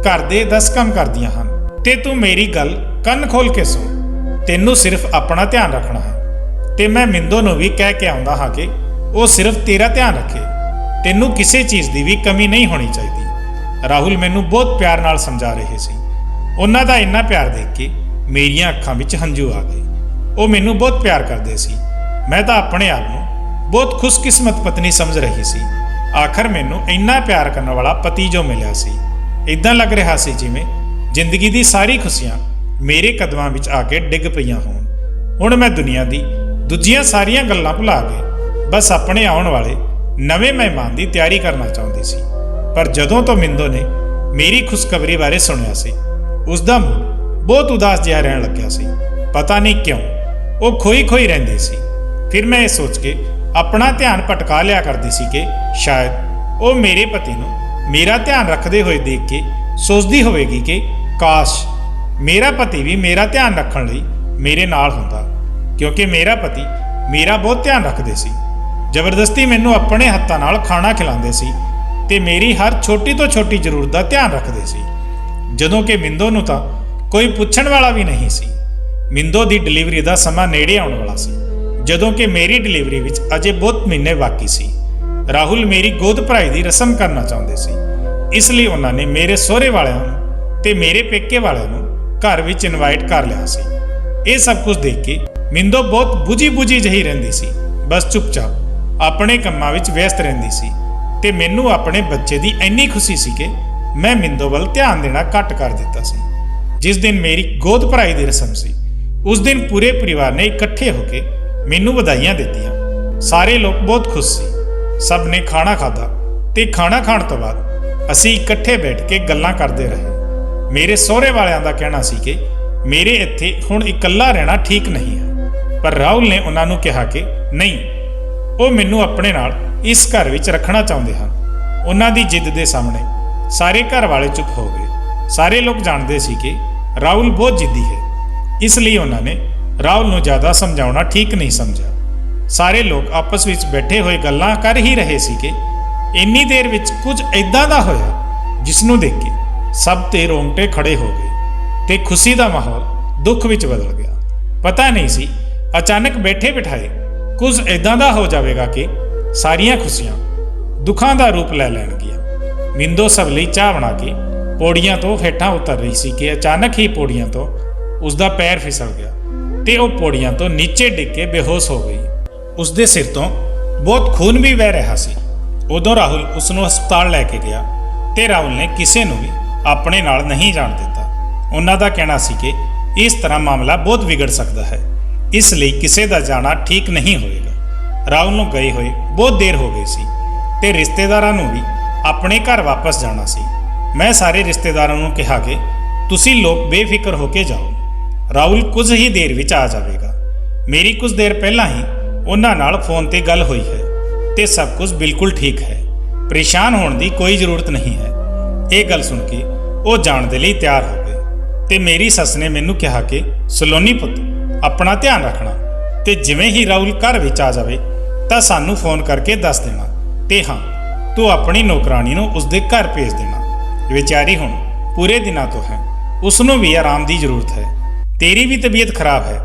ਘਰ ਦੇ 10 ਕੰਮ ਕਰਦੀਆਂ ਹਨ ਤੇ ਤੂੰ ਮੇਰੀ ਗੱਲ ਕੰਨ ਖੋਲ ਕੇ ਸੁਣ। ਤੈਨੂੰ ਸਿਰਫ ਆਪਣਾ ਧਿਆਨ ਰੱਖਣਾ ਹੈ ਤੇ ਮੈਂ ਮਿੰਦੋ ਨੂੰ ਵੀ ਕਹਿ ਕੇ ਆਉਂਦਾ ਹਾਂ ਕਿ ਉਹ ਸਿਰਫ ਤੇਰਾ ਧਿਆਨ ਰੱਖੇ। ਤੈਨੂੰ ਕਿਸੇ ਚੀਜ਼ ਦੀ ਵੀ ਕਮੀ ਨਹੀਂ ਹੋਣੀ ਚਾਹੀਦੀ। ਰਾਹੁਲ ਮੈਨੂੰ ਬਹੁਤ ਪਿਆਰ ਨਾਲ ਸਮਝਾ ਰਹੇ ਸੀ। ਉਹਨਾਂ ਦਾ ਇੰਨਾ ਪਿਆਰ ਦੇਖ ਕੇ ਮੇਰੀਆਂ ਅੱਖਾਂ ਵਿੱਚ ਹੰਝੂ ਆ ਗਏ। ਉਹ ਮੈਨੂੰ ਬਹੁਤ ਪਿਆਰ ਕਰਦੇ ਸੀ। ਮੈਂ ਤਾਂ ਆਪਣੇ ਆਪ ਨੂੰ ਬਹੁਤ ਖੁਸ਼ਕਿਸਮਤ ਪਤਨੀ ਸਮਝ ਰਹੀ ਸੀ। ਆਖਰ ਮੈਨੂੰ ਇੰਨਾ ਪਿਆਰ ਕਰਨ ਵਾਲਾ ਪਤੀ ਜੋ ਮਿਲਿਆ ਸੀ। ਇਦਾਂ ਲੱਗ ਰਿਹਾ ਸੀ ਜਿਵੇਂ ਜ਼ਿੰਦਗੀ ਦੀ ਸਾਰੀ ਖੁਸ਼ੀਆਂ ਮੇਰੇ ਕਦਮਾਂ ਵਿੱਚ ਆ ਕੇ ਡਿੱਗ ਪਈਆਂ ਹੋਣ। ਹੁਣ ਮੈਂ ਦੁਨੀਆ ਦੀ ਦੂਜੀਆਂ ਸਾਰੀਆਂ ਗੱਲਾਂ ਭੁਲਾ ਕੇ ਬਸ ਆਪਣੇ ਆਉਣ ਵਾਲੇ ਨਵੇਂ ਮਹਿਮਾਨ ਦੀ ਤਿਆਰੀ ਕਰਨਾ ਚਾਹੁੰਦੀ ਸੀ। ਪਰ ਜਦੋਂ ਤੋਂ ਮਿੰਦੋ ਨੇ ਮੇਰੀ ਖੁਸ਼ਖਬਰੀ ਬਾਰੇ ਸੁਣਿਆ ਸੀ, ਉਸ ਦਾ ਮੂਡ ਬਹੁਤ ਉਦਾਸ ਜਿਹਾ ਰਹਿਣ ਲੱਗਿਆ ਸੀ। ਪਤਾ ਨਹੀਂ ਕਿਉਂ ਉਹ ਖੋਈ ਰਹਿੰਦੀ ਸੀ। ਫਿਰ ਮੈਂ ਇਹ ਸੋਚ ਕੇ ਆਪਣਾ ਧਿਆਨ ਭਟਕਾ ਲਿਆ ਕਰਦੀ ਸੀ ਕਿ ਸ਼ਾਇਦ ਉਹ ਮੇਰੇ ਪਤੀ ਨੂੰ ਮੇਰਾ ਧਿਆਨ ਰੱਖਦੇ ਹੋਏ ਦੇਖ ਕੇ ਸੋਚਦੀ ਹੋਵੇਗੀ ਕਿ ਕਾਸ਼ ਮੇਰਾ ਪਤੀ ਵੀ ਮੇਰਾ ਧਿਆਨ ਰੱਖਣ ਲਈ ਮੇਰੇ ਨਾਲ ਹੁੰਦਾ, ਕਿਉਂਕਿ ਮੇਰਾ ਪਤੀ ਮੇਰਾ ਬਹੁਤ ਧਿਆਨ ਰੱਖਦੇ ਸੀ। ਜ਼ਬਰਦਸਤੀ ਮੈਨੂੰ ਆਪਣੇ ਹੱਥਾਂ ਨਾਲ ਖਾਣਾ ਖਿਲਾਉਂਦੇ ਸੀ ਤੇ ਮੇਰੀ ਹਰ ਛੋਟੀ ਤੋਂ ਛੋਟੀ ਜ਼ਰੂਰਤ ਦਾ ਧਿਆਨ ਰੱਖਦੇ ਸੀ। ਜਦੋਂ ਕਿ ਮਿੰਦੋ ਨੂੰ ਤਾਂ ਕੋਈ ਪੁੱਛਣ ਵਾਲਾ ਵੀ ਨਹੀਂ ਸੀ। ਮਿੰਦੋ ਦੀ ਡਿਲੀਵਰੀ ਦਾ ਸਮਾਂ ਨੇੜੇ ਆਉਣ ਵਾਲਾ ਸੀ, ਜਦੋਂ ਕਿ ਮੇਰੀ ਡਿਲੀਵਰੀ ਵਿੱਚ ਅਜੇ ਬਹੁਤ ਮਹੀਨੇ ਬਾਕੀ ਸੀ। ਰਾਹੁਲ ਮੇਰੀ ਗੋਦ ਭਰਾਈ ਦੀ ਰਸਮ ਕਰਨਾ ਚਾਹੁੰਦੇ ਸੀ, ਇਸ ਲਈ ਉਹਨਾਂ ਨੇ ਮੇਰੇ ਸਹੁਰੇ ਵਾਲਿਆਂ ਨੂੰ ਤੇ ਮੇਰੇ ਪੇਕੇ ਵਾਲਿਆਂ ਨੂੰ ਘਰ ਵਿੱਚ ਇਨਵਾਈਟ ਕਰ ਲਿਆ ਸੀ। ਇਹ ਸਭ ਕੁਝ ਦੇਖ ਕੇ ਮਿੰਦੋ ਬਹੁਤ ਬੁਝੀ ਜਿਹੀ ਰਹਿੰਦੀ ਸੀ, ਬਸ ਚੁੱਪਚਾਪ ਆਪਣੇ ਕੰਮਾਂ ਵਿੱਚ ਵਿਅਸਤ ਰਹਿੰਦੀ ਸੀ। ਤੇ ਮੈਨੂੰ ਆਪਣੇ ਬੱਚੇ ਦੀ ਇੰਨੀ ਖੁਸ਼ੀ ਸੀ ਕਿ ਮੈਂ ਮਿੰਦੋ ਵੱਲ ਧਿਆਨ ਦੇਣਾ ਘੱਟ ਕਰ ਦਿੱਤਾ ਸੀ। ਜਿਸ ਦਿਨ ਮੇਰੀ ਗੋਦ ਭਰਾਈ ਦੀ ਰਸਮ ਸੀ, ਉਸ ਦਿਨ ਪੂਰੇ ਪਰਿਵਾਰ ਨੇ ਇਕੱਠੇ ਹੋ ਕੇ ਮੈਨੂੰ ਵਧਾਈਆਂ ਦਿੱਤੀਆਂ। ਸਾਰੇ ਲੋਕ ਬਹੁਤ ਖੁਸ਼ ਸੀ। ਸਭ ਨੇ ਖਾਣਾ ਖਾਧਾ ਤੇ ਖਾਣਾ ਖਾਣ ਤੋਂ ਬਾਅਦ ਅਸੀਂ ਇਕੱਠੇ ਬੈਠ ਕੇ ਗੱਲਾਂ ਕਰਦੇ ਰਹੇ। ਮੇਰੇ ਸਹੁਰੇ ਵਾਲਿਆਂ ਦਾ ਕਹਿਣਾ ਸੀ ਕਿ ਮੇਰੇ ਇੱਥੇ ਹੁਣ ਇਕੱਲਾ ਰਹਿਣਾ ਠੀਕ ਨਹੀਂ ਹੈ, ਪਰ ਰਾਹੁਲ ਨੇ ਉਹਨਾਂ ਨੂੰ ਕਿਹਾ ਕਿ ਨਹੀਂ, ਉਹ ਮੈਨੂੰ ਆਪਣੇ ਨਾਲ ਇਸ ਘਰ ਵਿੱਚ ਰੱਖਣਾ ਚਾਹੁੰਦੇ ਹਨ। ਉਹਨਾਂ ਦੀ ਜਿੱਦ ਦੇ ਸਾਹਮਣੇ ਸਾਰੇ ਘਰ ਵਾਲੇ ਚੁੱਪ ਹੋ ਗਏ। ਸਾਰੇ ਲੋਕ ਜਾਣਦੇ ਸੀ ਕਿ ਰਾਹੁਲ ਬਹੁਤ ਜਿੱਦੀ ਹੈ, ਇਸ ਲਈ ਉਹਨਾਂ ਨੇ ਰਾਹੁਲ ਨੂੰ ਜ਼ਿਆਦਾ ਸਮਝਾਉਣਾ ਠੀਕ ਨਹੀਂ ਸਮਝਿਆ। ਸਾਰੇ ਲੋਕ ਆਪਸ ਵਿੱਚ ਬੈਠੇ ਹੋਏ ਗੱਲਾਂ ਕਰ ਹੀ ਰਹੇ ਸੀ ਕਿ ਇੰਨੀ ਦੇਰ ਵਿੱਚ ਕੁਝ ਇੱਦਾਂ ਦਾ ਹੋਇਆ ਜਿਸ ਨੂੰ ਦੇਖ ਕੇ ਸਭ ਤੇ ਰੋਂਗਟੇ ਖੜੇ ਹੋ ਗਏ ਤੇ ਖੁਸ਼ੀ ਦਾ ਮਾਹੌਲ ਦੁੱਖ ਵਿੱਚ ਬਦਲ ਗਿਆ। ਪਤਾ ਨਹੀਂ ਸੀ ਅਚਾਨਕ ਬੈਠੇ ਬਿਠਾਏ ਕੁਝ ਇੱਦਾਂ ਦਾ ਹੋ ਜਾਵੇਗਾ ਕਿ ਸਾਰੀਆਂ ਖੁਸ਼ੀਆਂ ਦੁੱਖਾਂ ਦਾ ਰੂਪ ਲੈ ਲੈਣਗੀਆਂ। ਮਿੰਦੋ ਸਭ ਲਈ ਚਾਹ ਬਣਾ ਕੇ ਪੌੜੀਆਂ ਤੋਂ ਹੇਠਾਂ ਉਤਰ ਰਹੀ ਸੀ ਕਿ ਅਚਾਨਕ ਹੀ ਪੌੜੀਆਂ ਤੋਂ ਉਸਦਾ ਪੈਰ ਫਿਸਲ ਗਿਆ ਤੇ ਉਹ ਪੌੜੀਆਂ ਤੋਂ ਨੀਚੇ ਡਿੱਗ ਕੇ ਬੇਹੋਸ਼ ਹੋ ਗਈ। ਉਸਦੇ ਸਿਰ ਤੋਂ ਬਹੁਤ ਖੂਨ ਵੀ ਵਹਿ ਰਿਹਾ ਸੀ। ਉਦੋਂ ਰਾਹੁਲ ਉਸ ਨੂੰ ਹਸਪਤਾਲ ਲੈ ਕੇ ਗਿਆ ਤੇ ਰਾਹੁਲ ਨੇ ਕਿਸੇ ਨੂੰ ਵੀ ਆਪਣੇ ਨਾਲ ਨਹੀਂ ਜਾਣ ਦਿੱਤਾ। ਉਹਨਾਂ ਦਾ ਕਹਿਣਾ ਸੀ ਕਿ ਇਸ ਤਰ੍ਹਾਂ ਮਾਮਲਾ ਬਹੁਤ ਵਿਗੜ ਸਕਦਾ ਹੈ, ਇਸ ਲਈ ਕਿਸੇ ਦਾ ਜਾਣਾ ਠੀਕ ਨਹੀਂ ਹੋਵੇਗਾ। ਰਾਹੁਲ ਨੂੰ ਗਏ ਹੋਏ ਬਹੁਤ ਦੇਰ ਹੋ ਗਈ ਸੀ ਤੇ ਰਿਸ਼ਤੇਦਾਰਾਂ ਨੂੰ ਵੀ ਆਪਣੇ ਘਰ ਵਾਪਸ ਜਾਣਾ ਸੀ। ਮੈਂ ਸਾਰੇ ਰਿਸ਼ਤੇਦਾਰਾਂ ਨੂੰ ਕਿਹਾ ਕਿ ਤੁਸੀਂ ਲੋਕ ਬੇਫਿਕਰ ਹੋ ਕੇ ਜਾਓ, ਰਾਹੁਲ ਕੁਝ ਹੀ ਦੇਰ ਵਿੱਚ ਆ ਜਾਵੇਗਾ। ਮੇਰੀ ਕੁਝ ਦੇਰ ਪਹਿਲਾਂ ਹੀ ਉਹਨਾਂ ਨਾਲ ਫੋਨ ਤੇ ਗੱਲ ਹੋਈ ਹੈ ਤੇ ਸਭ ਕੁਝ ਬਿਲਕੁਲ ਠੀਕ ਹੈ। ਪਰੇਸ਼ਾਨ ਹੋਣ ਦੀ ਕੋਈ ਜ਼ਰੂਰਤ ਨਹੀਂ ਹੈ। ਇਹ ਗੱਲ ਸੁਣ ਕੇ ਉਹ ਜਾਣ ਦੇ ਲਈ ਤਿਆਰ ਹੋ ਗਏ ਤੇ ਮੇਰੀ ਸੱਸ ਨੇ ਮੈਨੂੰ ਕਿਹਾ ਕਿ ਸਲੋਨੀ ਪੁੱਤ, ਆਪਣਾ ਧਿਆਨ ਰੱਖਣਾ ਤੇ ਜਿਵੇਂ ਹੀ ਰਾਹੁਲ ਘਰ ਵਿੱਚ ਆ ਜਾਵੇ ਤਾਂ ਸਾਨੂੰ ਫੋਨ ਕਰਕੇ ਦੱਸ ਦੇਣਾ ਤੇ ਹਾਂ, ਤੂੰ ਆਪਣੀ ਨੌਕਰਾਨੀ ਨੂੰ ਉਸਦੇ ਘਰ ਭੇਜ ਦੇਣਾ। ਵਿਚਾਰੀ ਹੁਣ ਪੂਰੇ ਦਿਨਾਂ ਤੋਂ ਹੈ, ਉਸ ਨੂੰ ਵੀ ਆਰਾਮ ਦੀ ਜ਼ਰੂਰਤ ਹੈ। ਤੇਰੀ ਵੀ ਤਬੀਅਤ ਖਰਾਬ ਹੈ,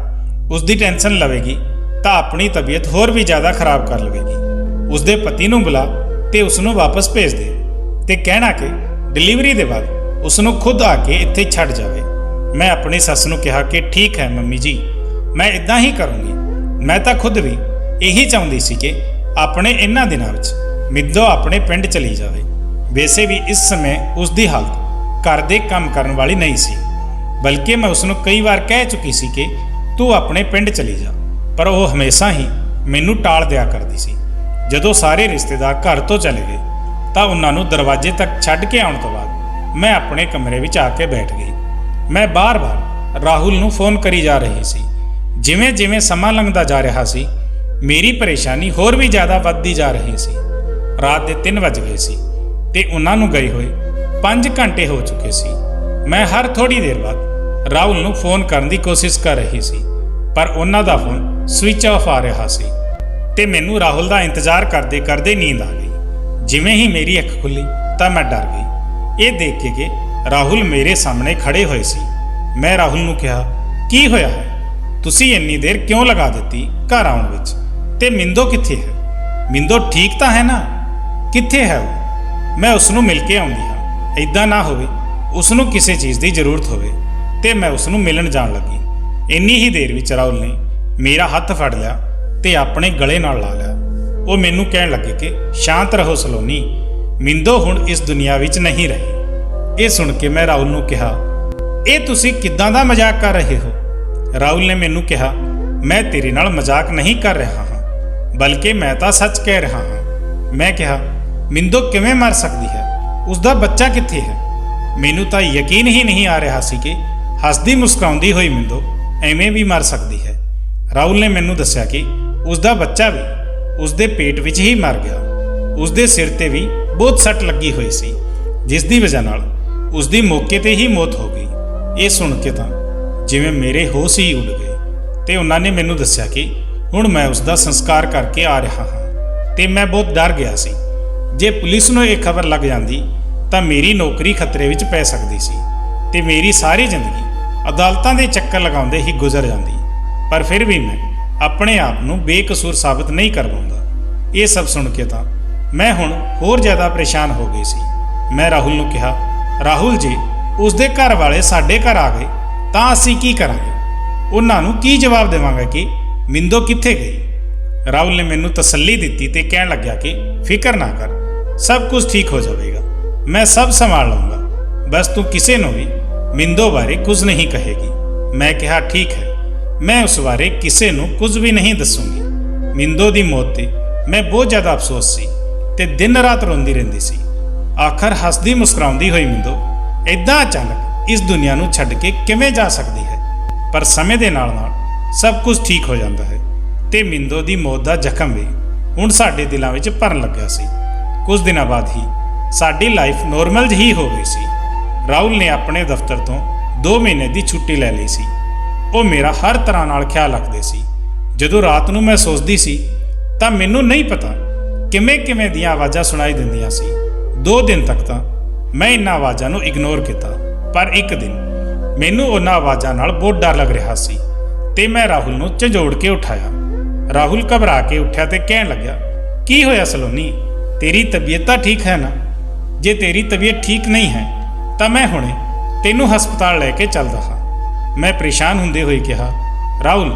ਉਸ ਦੀ ਟੈਨਸ਼ਨ ਲਵੇਗੀ ਤਾਂ ਆਪਣੀ ਤਬੀਅਤ ਹੋਰ ਵੀ ਜ਼ਿਆਦਾ ਖਰਾਬ ਕਰ ਲਵੇਗੀ। ਉਸਦੇ ਪਤੀ ਨੂੰ ਬੁਲਾ ਤੇ ਉਸ ਨੂੰ ਵਾਪਸ ਭੇਜ ਦੇ ਤੇ ਕਹਿਣਾ ਕਿ ਡਿਲੀਵਰੀ ਦੇ ਬਾਅਦ ਉਸ ਨੂੰ ਖੁਦ ਆ ਕੇ ਇੱਥੇ ਛੱਡ ਜਾਵੇ। ਮੈਂ ਆਪਣੀ ਸੱਸ ਨੂੰ ਕਿਹਾ ਕਿ ਠੀਕ ਹੈ ਮੰਮੀ ਜੀ, ਮੈਂ ਇਦਾਂ ਹੀ ਕਰੂੰਗੀ। ਮੈਂ ਤਾਂ ਖੁਦ ਵੀ ਇਹੀ ਚਾਹੁੰਦੀ ਸੀ ਕਿ ਆਪਣੇ ਇਹਨਾਂ ਦਿਨਾਂ ਵਿੱਚ ਮਿੰਦੋ ਆਪਣੇ ਪਿੰਡ ਚਲੀ ਜਾਵੇ। ਵੈਸੇ ਵੀ ਇਸ ਸਮੇਂ ਉਸ ਦੀ ਹਾਲਤ ਘਰ ਦੇ ਕੰਮ ਕਰਨ ਵਾਲੀ ਨਹੀਂ ਸੀ, ਬਲਕਿ ਮੈਂ ਉਸ ਨੂੰ ਕਈ ਵਾਰ ਕਹਿ ਚੁੱਕੀ ਸੀ ਕਿ ਤੂੰ ਆਪਣੇ ਪਿੰਡ ਚਲੀ ਜਾ, ਪਰ ਉਹ ਹਮੇਸ਼ਾ ਹੀ ਮੈਨੂੰ ਟਾਲ ਦਿਆ ਕਰਦੀ ਸੀ। ਜਦੋਂ ਸਾਰੇ ਰਿਸ਼ਤੇਦਾਰ ਘਰ ਤੋਂ ਚਲੇ ਗਏ ਤਾਂ ਉਹਨਾਂ ਨੂੰ ਦਰਵਾਜ਼ੇ ਤੱਕ ਛੱਡ ਕੇ ਆਉਣ ਤੋਂ ਬਾਅਦ ਮੈਂ ਆਪਣੇ ਕਮਰੇ ਵਿੱਚ ਆ ਕੇ ਬੈਠ ਗਈ। ਮੈਂ ਬਾਰ-ਬਾਰ ਰਾਹੁਲ ਨੂੰ ਫੋਨ ਕਰੀ ਜਾ ਰਹੀ ਸੀ। ਜਿਵੇਂ-ਜਿਵੇਂ ਸਮਾਂ ਲੰਘਦਾ ਜਾ ਰਿਹਾ ਸੀ, ਮੇਰੀ ਪਰੇਸ਼ਾਨੀ ਹੋਰ ਵੀ ਜ਼ਿਆਦਾ ਵੱਧਦੀ ਜਾ ਰਹੀ ਸੀ। ਰਾਤ ਦੇ 3 ਵਜ ਗਏ ਸੀ ਤੇ ਉਹਨਾਂ ਨੂੰ ਗਏ ਹੋਏ 5 ਘੰਟੇ ਹੋ ਚੁੱਕੇ ਸੀ। ਮੈਂ ਹਰ ਥੋੜੀ ਦੇਰ ਬਾਅਦ ਰਾਹੁਲ ਨੂੰ ਫੋਨ ਕਰਨ ਦੀ ਕੋਸ਼ਿਸ਼ ਕਰ ਰਹੀ ਸੀ, ਪਰ ਉਹਨਾਂ ਦਾ ਫੋਨ ਸਵਿਚ ਆਫ ਆ ਰਿਹਾ ਸੀ ਤੇ ਮੈਨੂੰ ਰਾਹੁਲ ਦਾ ਇੰਤਜ਼ਾਰ ਕਰਦੇ ਕਰਦੇ ਨੀਂਦ ਆ ਗਈ। ਜਿਵੇਂ ਹੀ ਮੇਰੀ ਅੱਖ ਖੁੱਲੀ ਤਾਂ ਮੈਂ ਡਰ ਗਈ, ਇਹ ਦੇਖ ਕੇ ਕਿ ਰਾਹੁਲ ਮੇਰੇ ਸਾਹਮਣੇ ਖੜੇ ਹੋਏ ਸੀ। ਮੈਂ ਰਾਹੁਲ ਨੂੰ ਕਿਹਾ, ਕੀ ਹੋਇਆ ਹੈ? ਤੁਸੀਂ ਇੰਨੀ ਦੇਰ ਕਿਉਂ ਲਗਾ ਦਿੱਤੀ ਘਰ ਆਉਣ ਵਿੱਚ? ਤੇ ਮਿੰਦੋ ਕਿੱਥੇ ਹੈ? ਮਿੰਦੋ ਠੀਕ ਤਾਂ ਹੈ ਨਾ? ਕਿੱਥੇ ਹੈ ਉਹ? ਮੈਂ ਉਸ ਨੂੰ ਮਿਲ ਕੇ ਆਉਂਦੀ ਹਾਂ। ਇੱਦਾਂ ਨਾ ਹੋਵੇ ਉਸ ਨੂੰ ਕਿਸੇ ਚੀਜ਼ ਦੀ ਜ਼ਰੂਰਤ ਹੋਵੇ ਤੇ ਮੈਂ ਉਸ ਨੂੰ ਮਿਲਣ ਜਾਣ ਲੱਗੀ। ਇੰਨੀ ਹੀ ਦੇਰ ਵਿੱਚ ਰਾਹੁਲ ਨੇ ਮੇਰਾ ਹੱਥ ਫੜ ਲਿਆ ਤੇ ਆਪਣੇ ਗਲੇ ਨਾਲ ਲਾ ਲਿਆ। ਉਹ ਮੈਨੂੰ ਕਹਿਣ ਲੱਗੇ ਕਿ ਸ਼ਾਂਤ ਰਹੋ ਸਲੋਨੀ, ਮਿੰਦੋ ਹੁਣ ਇਸ ਦੁਨੀਆ ਵਿੱਚ ਨਹੀਂ ਰਹੀ। ਇਹ ਸੁਣ ਕੇ ਮੈਂ ਰਾਹੁਲ ਨੂੰ ਕਿਹਾ, ਇਹ ਤੁਸੀਂ ਕਿੱਦਾਂ ਦਾ ਮਜ਼ਾਕ ਕਰ ਰਹੇ ਹੋ? ਰਾਹੁਲ ਨੇ ਮੈਨੂੰ ਕਿਹਾ, ਮੈਂ ਤੇਰੇ ਨਾਲ ਮਜ਼ਾਕ ਨਹੀਂ ਕਰ ਰਿਹਾ ਹਾਂ, ਬਲਕਿ ਮੈਂ ਤਾਂ ਸੱਚ ਕਹਿ ਰਿਹਾ ਹਾਂ। ਮੈਂ ਕਿਹਾ, ਮਿੰਦੋ ਕਿਵੇਂ ਮਰ ਸਕਦੀ ਹੈ? ਉਸ ਦਾ ਬੱਚਾ ਕਿੱਥੇ ਹੈ? ਮੈਨੂੰ ਤਾਂ ਯਕੀਨ ਹੀ ਨਹੀਂ ਆ ਰਿਹਾ ਸੀ ਕਿ ਹੱਸਦੀ ਮੁਸਕਰਾਉਂਦੀ ਹੋਈ ਮਿੰਦੋ ਐਵੇਂ ਵੀ ਮਰ ਸਕਦੀ ਹੈ। ਰਾਹੁਲ ਨੇ ਮੈਨੂੰ ਦੱਸਿਆ ਕਿ ਉਸ ਦਾ ਬੱਚਾ ਵੀ ਉਸ ਦੇ ਪੇਟ ਵਿੱਚ ਹੀ ਮਰ ਗਿਆ। ਉਸ ਦੇ ਸਿਰ ਤੇ ਵੀ ਬਹੁਤ ਸੱਟ ਲੱਗੀ ਹੋਈ ਸੀ, ਜਿਸ ਦੀ ਵਜ੍ਹਾ ਨਾਲ ਉਸ ਦੀ ਮੌਕੇ ਤੇ ਹੀ ਮੌਤ ਹੋ ਗਈ। ਇਹ ਸੁਣ ਕੇ ਤਾਂ ਜਿਵੇਂ ਮੇਰੇ ਹੋਸ਼ ਹੀ ਉੱਡ ਗਏ ਤੇ ਉਹਨਾਂ ਨੇ ਮੈਨੂੰ ਦੱਸਿਆ ਕਿ ਹੁਣ ਮੈਂ ਉਸ ਦਾ ਸੰਸਕਾਰ ਕਰਕੇ ਆ ਰਿਹਾ ਹਾਂ ਤੇ ਮੈਂ ਬਹੁਤ ਡਰ ਗਿਆ ਸੀ। ਜੇ ਪੁਲਿਸ ਨੂੰ ਇਹ ਖਬਰ ਲੱਗ ਜਾਂਦੀ ਤਾਂ ਮੇਰੀ ਨੌਕਰੀ ਖਤਰੇ ਵਿੱਚ ਪੈ ਸਕਦੀ ਸੀ ਤੇ ਮੇਰੀ ਸਾਰੀ ਜ਼ਿੰਦਗੀ ਅਦਾਲਤਾਂ ਦੇ ਚੱਕਰ ਲਗਾਉਂਦੇ ਹੀ ਗੁਜ਼ਰ ਜਾਂਦੀ। ਪਰ ਫਿਰ ਵੀ ਮੈਂ ਆਪਣੇ ਆਪ ਨੂੰ ਬੇਕਸੂਰ ਸਾਬਤ ਨਹੀਂ ਕਰਵਾਉਂਦਾ। ਇਹ ਸਭ ਸੁਣ ਕੇ ਤਾਂ ਮੈਂ ਹੁਣ ਹੋਰ ਜ਼ਿਆਦਾ ਪਰੇਸ਼ਾਨ ਹੋ ਗਈ ਸੀ। ਮੈਂ ਰਾਹੁਲ ਨੂੰ ਕਿਹਾ, ਰਾਹੁਲ ਜੀ, ਉਸ ਦੇ ਘਰ ਵਾਲੇ ਸਾਡੇ ਘਰ ਆ ਗਏ ਤਾਂ ਅਸੀਂ ਕੀ ਕਰਾਂਗੇ? ਉਹਨਾਂ ਨੂੰ ਕੀ ਜਵਾਬ ਦੇਵਾਂਗਾ ਕਿ ਮਿੰਦੋ ਕਿੱਥੇ ਗਈ। ਰਾਹੁਲ ਨੇ ਮੈਨੂੰ ਤਸੱਲੀ ਦਿੱਤੀ ਤੇ ਕਹਿਣ ਲੱਗਿਆ ਕਿ ਫਿਕਰ ਨਾ ਕਰ, ਸਭ ਕੁਝ ਠੀਕ ਹੋ ਜਾਵੇਗਾ, ਮੈਂ ਸਭ ਸੰਭਾਲ ਲਵਾਂਗਾ, ਬਸ ਤੂੰ ਕਿਸੇ ਨੂੰ ਵੀ ਮਿੰਦੋ ਬਾਰੇ ਕੁਝ ਨਹੀਂ ਕਹੇਗੀ। ਮੈਂ ਕਿਹਾ ਠੀਕ ਹੈ, ਮੈਂ ਉਸ ਬਾਰੇ ਕਿਸੇ ਨੂੰ ਕੁਝ ਵੀ ਨਹੀਂ ਦੱਸੂੰਗੀ। ਮਿੰਦੋ ਦੀ ਮੌਤ ਤੇ ਮੈਂ ਬਹੁਤ ਜ਼ਿਆਦਾ ਅਫਸੋਸ ਸੀ ਤੇ ਦਿਨ ਰਾਤ ਰੋਂਦੀ ਰਹਿੰਦੀ ਸੀ। ਆਖਰ ਹੱਸਦੀ ਮੁਸਕਰਾਉਂਦੀ ਹੋਈ ਮਿੰਦੋ ਇੱਦਾਂ ਅਚਾਨਕ ਇਸ ਦੁਨੀਆ ਨੂੰ ਛੱਡ ਕੇ ਕਿਵੇਂ ਜਾ ਸਕਦੀ ਹੈ। ਪਰ ਸਮੇਂ ਦੇ ਨਾਲ ਨਾਲ ਸਭ ਕੁਝ ਠੀਕ ਹੋ ਜਾਂਦਾ ਹੈ ਤੇ ਮਿੰਦੋ ਦੀ ਮੌਤ ਦਾ ਜ਼ਖਮ ਵੀ ਹੁਣ ਸਾਡੇ ਦਿਲਾਂ ਵਿੱਚ ਭਰਨ ਲੱਗਿਆ ਸੀ। ਕੁਝ ਦਿਨਾਂ ਬਾਅਦ ਹੀ ਸਾਡੀ ਲਾਈਫ ਨੋਰਮਲ ਜਿਹੀ ਹੋ ਗਈ ਸੀ। ਰਾਹੁਲ ਨੇ ਆਪਣੇ ਦਫ਼ਤਰ ਤੋਂ 2 ਮਹੀਨੇ ਦੀ ਛੁੱਟੀ ਲੈ ਲਈ ਸੀ। ਉਹ ਮੇਰਾ ਹਰ ਤਰ੍ਹਾਂ ਨਾਲ ਖਿਆਲ ਰੱਖਦੇ ਸੀ। ਜਦੋਂ ਰਾਤ ਨੂੰ ਮੈਂ ਸੋਚਦੀ ਸੀ ਤਾਂ ਮੈਨੂੰ ਨਹੀਂ ਪਤਾ ਕਿਵੇਂ ਦੀਆਂ ਆਵਾਜ਼ਾਂ ਸੁਣਾਈ ਦਿੰਦੀਆਂ ਸੀ। 2 ਦਿਨ ਤੱਕ ਤਾਂ ਮੈਂ ਇਹਨਾਂ ਆਵਾਜ਼ਾਂ ਨੂੰ ਇਗਨੋਰ ਕੀਤਾ, ਪਰ ਇੱਕ ਦਿਨ ਮੈਨੂੰ ਉਹਨਾਂ ਆਵਾਜ਼ਾਂ ਨਾਲ ਬਹੁਤ ਡਰ ਲੱਗ ਰਿਹਾ ਸੀ ਤੇ ਮੈਂ ਰਾਹੁਲ ਨੂੰ ਝੰਜੋੜ ਕੇ ਉਠਾਇਆ। ਰਾਹੁਲ ਘਬਰਾ ਕੇ ਉੱਠਿਆ ਤੇ ਕਹਿਣ ਲੱਗਿਆ, ਕੀ ਹੋਇਆ ਸਲੋਨੀ, ਤੇਰੀ ਤਬੀਅਤ ਤਾਂ ਠੀਕ ਹੈ ਨਾ? ਜੇ ਤੇਰੀ ਤਬੀਅਤ ਠੀਕ ਨਹੀਂ ਹੈ ਤਾਂ ਮੈਂ ਹੁਣੇ ਤੈਨੂੰ ਹਸਪਤਾਲ ਲੈ ਕੇ ਚੱਲਦਾ ਹਾਂ। ਮੈਂ ਪਰੇਸ਼ਾਨ ਹੁੰਦੇ ਹੋਏ ਕਿਹਾ, ਰਾਹੁਲ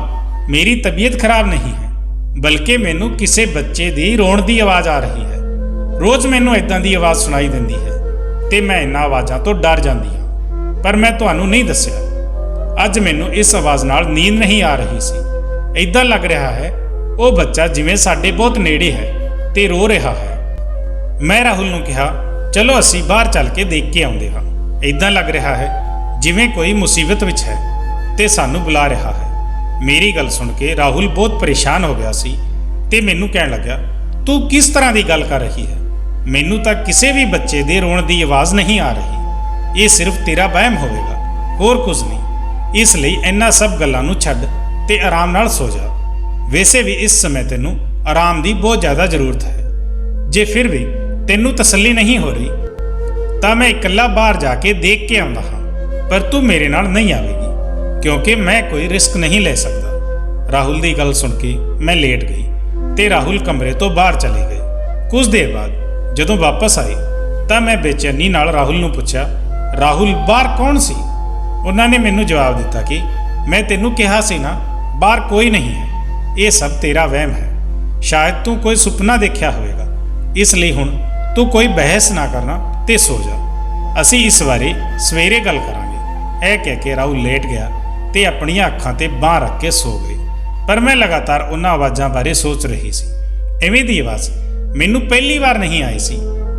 ਮੇਰੀ ਤਬੀਅਤ ਖਰਾਬ ਨਹੀਂ ਹੈ, ਬਲਕਿ ਮੈਨੂੰ ਕਿਸੇ ਬੱਚੇ ਦੀ ਰੋਣ ਦੀ ਆਵਾਜ਼ ਆ ਰਹੀ ਹੈ। ਰੋਜ਼ ਮੈਨੂੰ ਇਦਾਂ ਦੀ ਆਵਾਜ਼ ਸੁਣਾਈ ਦਿੰਦੀ ਹੈ ਤੇ ਮੈਂ ਇਹਨਾਂ ਆਵਾਜ਼ਾਂ ਤੋਂ ਡਰ ਜਾਂਦੀ ਹਾਂ, ਪਰ ਮੈਂ ਤੁਹਾਨੂੰ ਨਹੀਂ ਦੱਸਿਆ। ਅੱਜ ਮੈਨੂੰ ਇਸ ਆਵਾਜ਼ ਨਾਲ ਨੀਂਦ ਨਹੀਂ ਆ ਰਹੀ ਸੀ। ਇਦਾਂ ਲੱਗ ਰਿਹਾ ਹੈ ਉਹ ਬੱਚਾ ਜਿਵੇਂ ਸਾਡੇ ਬਹੁਤ ਨੇੜੇ ਹੈ ਤੇ ਰੋ ਰਿਹਾ ਹੈ। ਮੈਂ ਰਾਹੁਲ ਨੂੰ ਕਿਹਾ, ਚਲੋ ਅਸੀਂ ਬਾਹਰ ਚੱਲ ਕੇ ਦੇਖ ਕੇ ਆਉਂਦੇ ਹਾਂ। ਇਦਾਂ ਲੱਗ ਰਿਹਾ ਹੈ ਜਿਵੇਂ ਕੋਈ ਮੁਸੀਬਤ ਵਿੱਚ ਹੈ ਤੇ ਸਾਨੂੰ ਬੁਲਾ ਰਿਹਾ ਹੈ। ਮੇਰੀ ਗੱਲ ਸੁਣ ਕੇ ਰਾਹੁਲ ਬਹੁਤ ਪਰੇਸ਼ਾਨ ਹੋ ਗਿਆ ਸੀ ਤੇ ਮੈਨੂੰ ਕਹਿਣ ਲੱਗਾ, ਤੂੰ ਕਿਸ ਤਰ੍ਹਾਂ ਦੀ ਗੱਲ ਕਰ ਰਹੀ ਹੈ? ਮੈਨੂੰ ਤਾਂ ਕਿਸੇ ਵੀ ਬੱਚੇ ਦੇ ਰੋਣ ਦੀ ਆਵਾਜ਼ ਨਹੀਂ ਆ ਰਹੀ। ਇਹ ਸਿਰਫ ਤੇਰਾ ਵਹਿਮ ਹੋਵੇਗਾ, ਹੋਰ ਕੁਝ ਨਹੀਂ। ਇਸ ਲਈ ਇਹਨਾਂ ਸਭ ਗੱਲਾਂ ਨੂੰ ਛੱਡ ਤੇ ਆਰਾਮ ਨਾਲ ਸੋ ਜਾ। ਵੈਸੇ ਵੀ ਇਸ ਸਮੇਂ ਤੈਨੂੰ ਆਰਾਮ ਦੀ ਬਹੁਤ ਜ਼ਿਆਦਾ ਜ਼ਰੂਰਤ ਹੈ। ਜੇ ਫਿਰ ਵੀ ਤੈਨੂੰ ਤਸੱਲੀ ਨਹੀਂ ਹੋ ਰਹੀ ਤਾਂ ਮੈਂ ਇਕੱਲਾ ਬਾਹਰ ਜਾ ਕੇ ਦੇਖ ਕੇ ਆਉਂਦਾ ਹਾਂ, ਪਰ ਤੂੰ ਮੇਰੇ ਨਾਲ ਨਹੀਂ ਆਵੇਗੀ ਕਿਉਂਕਿ ਮੈਂ ਕੋਈ ਰਿਸਕ ਨਹੀਂ ਲੈ ਸਕਦਾ। ਰਾਹੁਲ ਦੀ ਗੱਲ ਸੁਣ ਕੇ ਮੈਂ ਲੇਟ ਗਈ ਤੇ ਰਾਹੁਲ ਕਮਰੇ ਤੋਂ ਬਾਹਰ ਚਲੇ ਗਏ। ਕੁਝ ਦੇਰ ਬਾਅਦ ਜਦੋਂ ਵਾਪਸ ਆਏ ਤਾਂ ਮੈਂ ਬੇਚੈਨੀ ਨਾਲ ਰਾਹੁਲ ਨੂੰ ਪੁੱਛਿਆ, ਰਾਹੁਲ ਬਾਹਰ ਕੌਣ ਸੀ? ਉਹਨਾਂ ਨੇ ਮੈਨੂੰ ਜਵਾਬ ਦਿੱਤਾ ਕਿ ਮੈਂ ਤੈਨੂੰ ਕਿਹਾ ਸੀ ਨਾ, ਬਾਹਰ ਕੋਈ ਨਹੀਂ ਹੈ, ਇਹ ਸਭ ਤੇਰਾ ਵਹਿਮ ਹੈ। ਸ਼ਾਇਦ ਤੂੰ ਕੋਈ ਸੁਪਨਾ ਦੇਖਿਆ ਹੋਵੇਗਾ, ਇਸ ਲਈ ਹੁਣ ਤੂੰ ਕੋਈ ਬਹਿਸ ਨਾ ਕਰਨਾ ਤੇ ਸੋ ਜਾ। ਅਸੀਂ ਇਸ ਬਾਰੇ ਸਵੇਰੇ ਗੱਲ ਕਰਾਂਗੇ। ਇਹ ਕਹਿ ਕੇ ਰਾਹੁਲ ਲੇਟ ਗਿਆ ਤੇ ਆਪਣੀਆਂ ਅੱਖਾਂ ਤੇ ਬਾਂਹ ਰੱਖ ਕੇ ਸੋ ਗਏ। ਪਰ ਮੈਂ ਲਗਾਤਾਰ ਉਹਨਾਂ ਆਵਾਜ਼ਾਂ ਬਾਰੇ ਸੋਚ ਰਹੀ ਸੀ। ਐਵੇਂ ਦੀ ਆਵਾਜ਼ ਮੈਨੂੰ ਪਹਿਲੀ ਵਾਰ ਨਹੀਂ ਆਈ ਸੀ,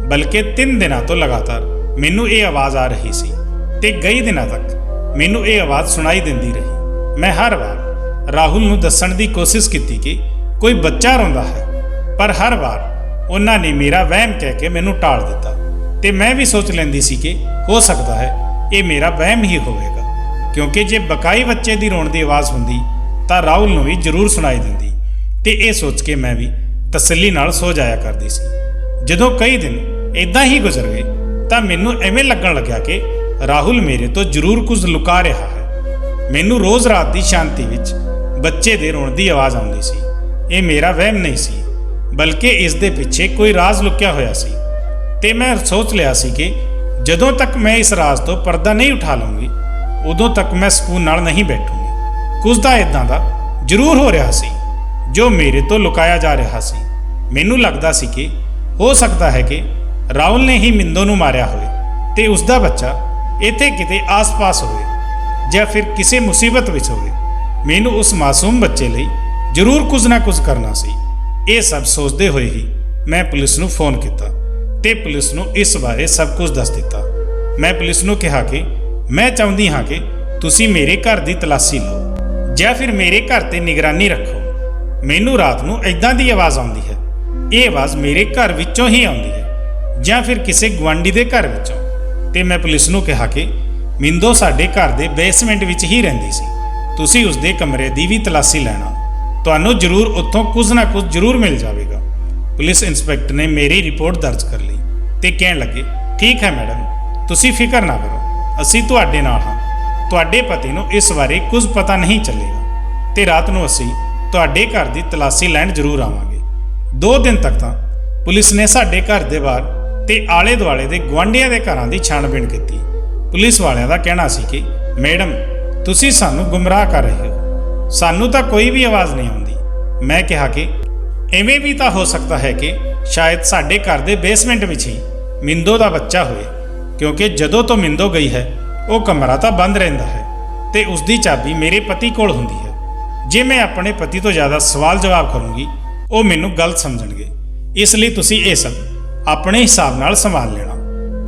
ਬਲਕਿ 3 ਦਿਨਾਂ ਤੋਂ ਲਗਾਤਾਰ ਮੈਨੂੰ ਇਹ ਆਵਾਜ਼ ਆ ਰਹੀ ਸੀ ਤੇ ਕਈ ਦਿਨਾਂ ਤੱਕ ਮੈਨੂੰ ਇਹ ਆਵਾਜ਼ ਸੁਣਾਈ ਦਿੰਦੀ ਰਹੀ। ਮੈਂ ਹਰ ਵਾਰ ਰਾਹੁਲ ਨੂੰ ਦੱਸਣ ਦੀ ਕੋਸ਼ਿਸ਼ ਕੀਤੀ ਕਿ ਕੋਈ ਬੱਚਾ ਰੋਂਦਾ ਹੈ, ਪਰ ਹਰ ਵਾਰ ਉਹਨਾਂ ਨੇ ਮੇਰਾ ਵਹਿਮ ਕਹਿ ਕੇ ਮੈਨੂੰ ਟਾਲ ਦਿੱਤਾ ਤੇ ਮੈਂ ਵੀ ਸੋਚ ਲੈਂਦੀ ਸੀ ਕਿ ਹੋ ਸਕਦਾ ਹੈ ਇਹ ਮੇਰਾ ਵਹਿਮ ਹੀ ਹੋਵੇਗਾ, ਕਿਉਂਕਿ ਜੇ ਬਕਾਈ ਬੱਚੇ ਦੀ ਰੋਣ ਦੀ ਆਵਾਜ਼ ਹੁੰਦੀ ਤਾਂ ਰਾਹੁਲ ਨੂੰ ਵੀ ਜ਼ਰੂਰ ਸੁਣਾਈ ਦਿੰਦੀ ਤੇ ਇਹ ਸੋਚ ਕੇ ਮੈਂ ਵੀ ਤਸੱਲੀ ਨਾਲ ਸੋ ਜਾਇਆ ਕਰਦੀ ਸੀ। ਜਦੋਂ ਕਈ ਦਿਨ ਇਦਾਂ ਹੀ ਗੁਜ਼ਰ ਗਏ ਤਾਂ ਮੈਨੂੰ ਐਵੇਂ ਲੱਗਣ ਲੱਗਿਆ ਕਿ ਰਾਹੁਲ ਮੇਰੇ ਤੋਂ ਜ਼ਰੂਰ ਕੁਝ ਲੁਕਾ ਰਿਹਾ ਹੈ। ਮੈਨੂੰ ਰੋਜ਼ ਰਾਤ ਦੀ ਸ਼ਾਂਤੀ ਵਿੱਚ ਬੱਚੇ ਦੇ ਰੋਣ ਦੀ ਆਵਾਜ਼ ਆਉਂਦੀ ਸੀ। ਇਹ ਮੇਰਾ ਵਹਿਮ ਨਹੀਂ ਸੀ, ਬਲਕਿ ਇਸ ਦੇ ਪਿੱਛੇ ਕੋਈ ਰਾਜ਼ ਲੁਕਿਆ ਹੋਇਆ ਸੀ ਤੇ ਮੈਂ ਸੋਚ ਲਿਆ ਸੀ ਕਿ ਜਦੋਂ ਤੱਕ ਮੈਂ ਇਸ ਰਾਜ਼ ਤੋਂ ਪਰਦਾ ਨਹੀਂ ਉਠਾ ਲਵਾਂਗੀ ਉਦੋਂ ਤੱਕ ਮੈਂ ਸਕੂਨ ਨਾਲ ਨਹੀਂ ਬੈਠੂੰਗੀ। ਕੁਝ ਤਾਂ ਇਦਾਂ ਦਾ ਜ਼ਰੂਰ ਹੋ ਰਿਹਾ ਸੀ ਜੋ ਮੇਰੇ ਤੋਂ ਲੁਕਾਇਆ ਜਾ ਰਿਹਾ ਸੀ। ਮੈਨੂੰ ਲੱਗਦਾ ਸੀ ਕਿ ਹੋ ਸਕਦਾ ਹੈ ਕਿ ਰਾਹੁਲ ਨੇ ਹੀ ਮਿੰਦੋ ਨੂੰ ਮਾਰਿਆ ਹੋਵੇ ਤੇ ਉਸ ਦਾ ਬੱਚਾ ਇੱਥੇ ਕਿਤੇ ਆਸ-ਪਾਸ ਹੋਵੇ ਜਾਂ ਫਿਰ ਕਿਸੇ ਮੁਸੀਬਤ ਵਿੱਚ ਹੋਵੇ। ਮੈਨੂੰ ਉਸ ਮਾਸੂਮ ਬੱਚੇ ਲਈ ਜ਼ਰੂਰ ਕੁਝ ਨਾ ਕੁਝ ਕਰਨਾ ਸੀ। ਇਹ ਸਭ ਸੋਚਦੇ ਹੋਏ ਹੀ ਮੈਂ ਪੁਲਿਸ ਨੂੰ ਫੋਨ ਕੀਤਾ ਤੇ ਪੁਲਿਸ ਨੂੰ ਇਸ ਬਾਰੇ ਸਭ ਕੁਝ ਦੱਸ ਦਿੱਤਾ। ਮੈਂ ਪੁਲਿਸ ਨੂੰ ਕਿਹਾ ਕਿ ਮੈਂ ਚਾਹੁੰਦੀ ਹਾਂ ਕਿ ਤੁਸੀਂ ਮੇਰੇ ਘਰ ਦੀ ਤਲਾਸ਼ੀ ਲਓ ਜਾਂ ਫਿਰ ਮੇਰੇ ਘਰ ਤੇ ਨਿਗਰਾਨੀ ਰੱਖੋ। ਮੈਨੂੰ ਰਾਤ ਨੂੰ ਇਦਾਂ ਦੀ ਆਵਾਜ਼ ਆਉਂਦੀ ਹੈ। ਇਹ ਆਵਾਜ਼ ਮੇਰੇ ਘਰ ਵਿੱਚੋਂ ਹੀ ਆਉਂਦੀ ਹੈ ਜਾਂ ਫਿਰ ਕਿਸੇ ਗੁਆਂਢੀ ਦੇ ਘਰ ਵਿੱਚੋਂ। ਤੇ ਮੈਂ ਪੁਲਿਸ ਨੂੰ ਕਿਹਾ ਕਿ ਮਿੰਦੋ ਸਾਡੇ ਘਰ ਦੇ ਬੇਸਮੈਂਟ ਵਿੱਚ ਹੀ ਰਹਿੰਦੀ ਸੀ। ਤੁਸੀਂ ਉਸ ਦੇ ਕਮਰੇ ਦੀ ਵੀ ਤਲਾਸ਼ੀ ਲੈਣਾ, ਤੁਹਾਨੂੰ ਜ਼ਰੂਰ ਉੱਥੋਂ ਕੁਝ ਨਾ ਕੁਝ ਜ਼ਰੂਰ ਮਿਲ ਜਾਵੇਗਾ। ਪੁਲਿਸ ਇੰਸਪੈਕਟਰ ਨੇ ਮੇਰੀ ਰਿਪੋਰਟ ਦਰਜ ਕਰ ਲਈ ਤੇ ਕਹਿਣ ਲੱਗੇ, ਠੀਕ ਹੈ ਮੈਡਮ, ਤੁਸੀਂ ਫਿਕਰ ਨਾ ਕਰੋ, ਅਸੀਂ ਤੁਹਾਡੇ ਨਾਲ ਹਾਂ। ਤੁਹਾਡੇ ਪਤੀ ਨੂੰ ਇਸ ਬਾਰੇ ਕੁਝ ਪਤਾ ਨਹੀਂ ਚੱਲੇਗਾ ਤੇ ਰਾਤ ਨੂੰ ਅਸੀਂ ਤੁਹਾਡੇ ਘਰ ਦੀ ਤਲਾਸ਼ੀ ਲੈਣ ਜ਼ਰੂਰ ਆਵਾਂਗੇ। 2 ਦਿਨ ਤੱਕ ਤਾਂ ਪੁਲਿਸ ਨੇ ਸਾਡੇ ਘਰ ਦੇ ਬਾਹਰ ਤੇ ਆਲੇ ਦੁਆਲੇ ਦੇ ਗੁਆਂਢੀਆਂ ਦੇ ਘਰਾਂ ਦੀ ਛਾਣਬੀਣ ਕੀਤੀ। ਪੁਲਿਸ ਵਾਲਿਆਂ ਦਾ ਕਹਿਣਾ ਸੀ ਕਿ ਮੈਡਮ ਤੁਸੀਂ ਸਾਨੂੰ ਗੁੰਮਰਾਹ ਕਰ ਰਹੇ ਹੋ, ਸਾਨੂੰ ਤਾਂ ਕੋਈ ਵੀ ਆਵਾਜ਼ ਨਹੀਂ ਆਉਂਦੀ। ਮੈਂ ਕਿਹਾ ਕਿ ਐਵੇਂ ਵੀ ਤਾਂ ਹੋ ਸਕਦਾ ਹੈ ਕਿ ਸ਼ਾਇਦ ਸਾਡੇ ਘਰ ਦੇ ਬੇਸਮੈਂਟ ਵਿੱਚ ਹੀ ਮਿੰਦੋ ਦਾ ਬੱਚਾ ਹੋਵੇ, ਕਿਉਂਕਿ ਜਦੋਂ ਤੋਂ ਮਿੰਦੋ ਗਈ ਹੈ ਉਹ ਕਮਰਾ ਤਾਂ ਬੰਦ ਰਹਿੰਦਾ ਹੈ ਤੇ ਉਸ ਦੀ ਚਾਬੀ ਮੇਰੇ ਪਤੀ ਕੋਲ ਹੁੰਦੀ ਹੈ। ਜੇ ਮੈਂ ਆਪਣੇ ਪਤੀ ਤੋਂ ਜ਼ਿਆਦਾ ਸਵਾਲ ਜਵਾਬ ਕਰੂੰਗੀ ਉਹ ਮੈਨੂੰ ਗਲਤ ਸਮਝਣਗੇ, ਇਸ ਲਈ ਤੁਸੀਂ ਇਹ ਸਭ ਆਪਣੇ ਹਿਸਾਬ ਨਾਲ ਸੰਭਾਲ ਲੈਣਾ।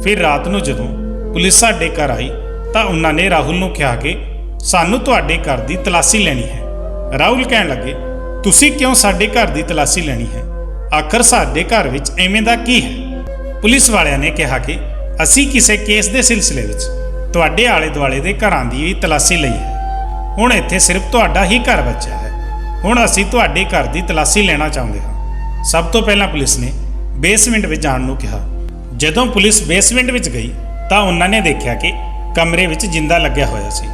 ਫਿਰ ਰਾਤ ਨੂੰ ਜਦੋਂ ਪੁਲਿਸ ਸਾਡੇ ਘਰ ਆਈ ਤਾਂ ਉਹਨਾਂ ਨੇ ਰਾਹੁਲ ਨੂੰ ਕਿਹਾ ਕਿ ਸਾਨੂੰ ਤੁਹਾਡੇ ਘਰ ਦੀ ਤਲਾਸ਼ੀ ਲੈਣੀ ਹੈ। ਰਾਹੁਲ ਕਹਿਣ ਲੱਗੇ, ਤੁਸੀਂ ਕਿਉਂ ਸਾਡੇ ਘਰ ਦੀ ਤਲਾਸ਼ੀ ਲੈਣੀ ਹੈ? ਆਖਰ ਸਾਡੇ ਘਰ ਵਿੱਚ ਐਵੇਂ ਦਾ ਕੀ ਹੈ? ਪੁਲਿਸ ਵਾਲਿਆਂ ਨੇ ਕਿਹਾ ਕਿ ਅਸੀਂ ਕਿਸੇ ਕੇਸ ਦੇ ਸਿਲਸਿਲੇ ਵਿੱਚ ਤੁਹਾਡੇ ਆਲੇ ਦੁਆਲੇ ਦੇ ਘਰਾਂ ਦੀ ਵੀ ਤਲਾਸ਼ੀ ਲਈ ਹੈ। ਹੁਣ ਇੱਥੇ ਸਿਰਫ ਤੁਹਾਡਾ ਹੀ ਘਰ ਬਚਿਆ ਹੈ। ਹੁਣ ਅਸੀਂ ਤੁਹਾਡੇ ਘਰ ਦੀ ਤਲਾਸ਼ੀ ਲੈਣਾ ਚਾਹੁੰਦੇ ਹਾਂ। ਸਭ ਤੋਂ ਪਹਿਲਾਂ ਪੁਲਿਸ ਨੇ ਬੇਸਮੈਂਟ ਵਿੱਚ ਜਾਣ ਨੂੰ ਕਿਹਾ। ਜਦੋਂ ਪੁਲਿਸ ਬੇਸਮੈਂਟ ਵਿੱਚ ਗਈ ਤਾਂ ਉਹਨਾਂ ਨੇ ਦੇਖਿਆ ਕਿ ਕਮਰੇ ਵਿੱਚ ਜਿੰਦਾ ਲੱਗਿਆ ਹੋਇਆ ਸੀ।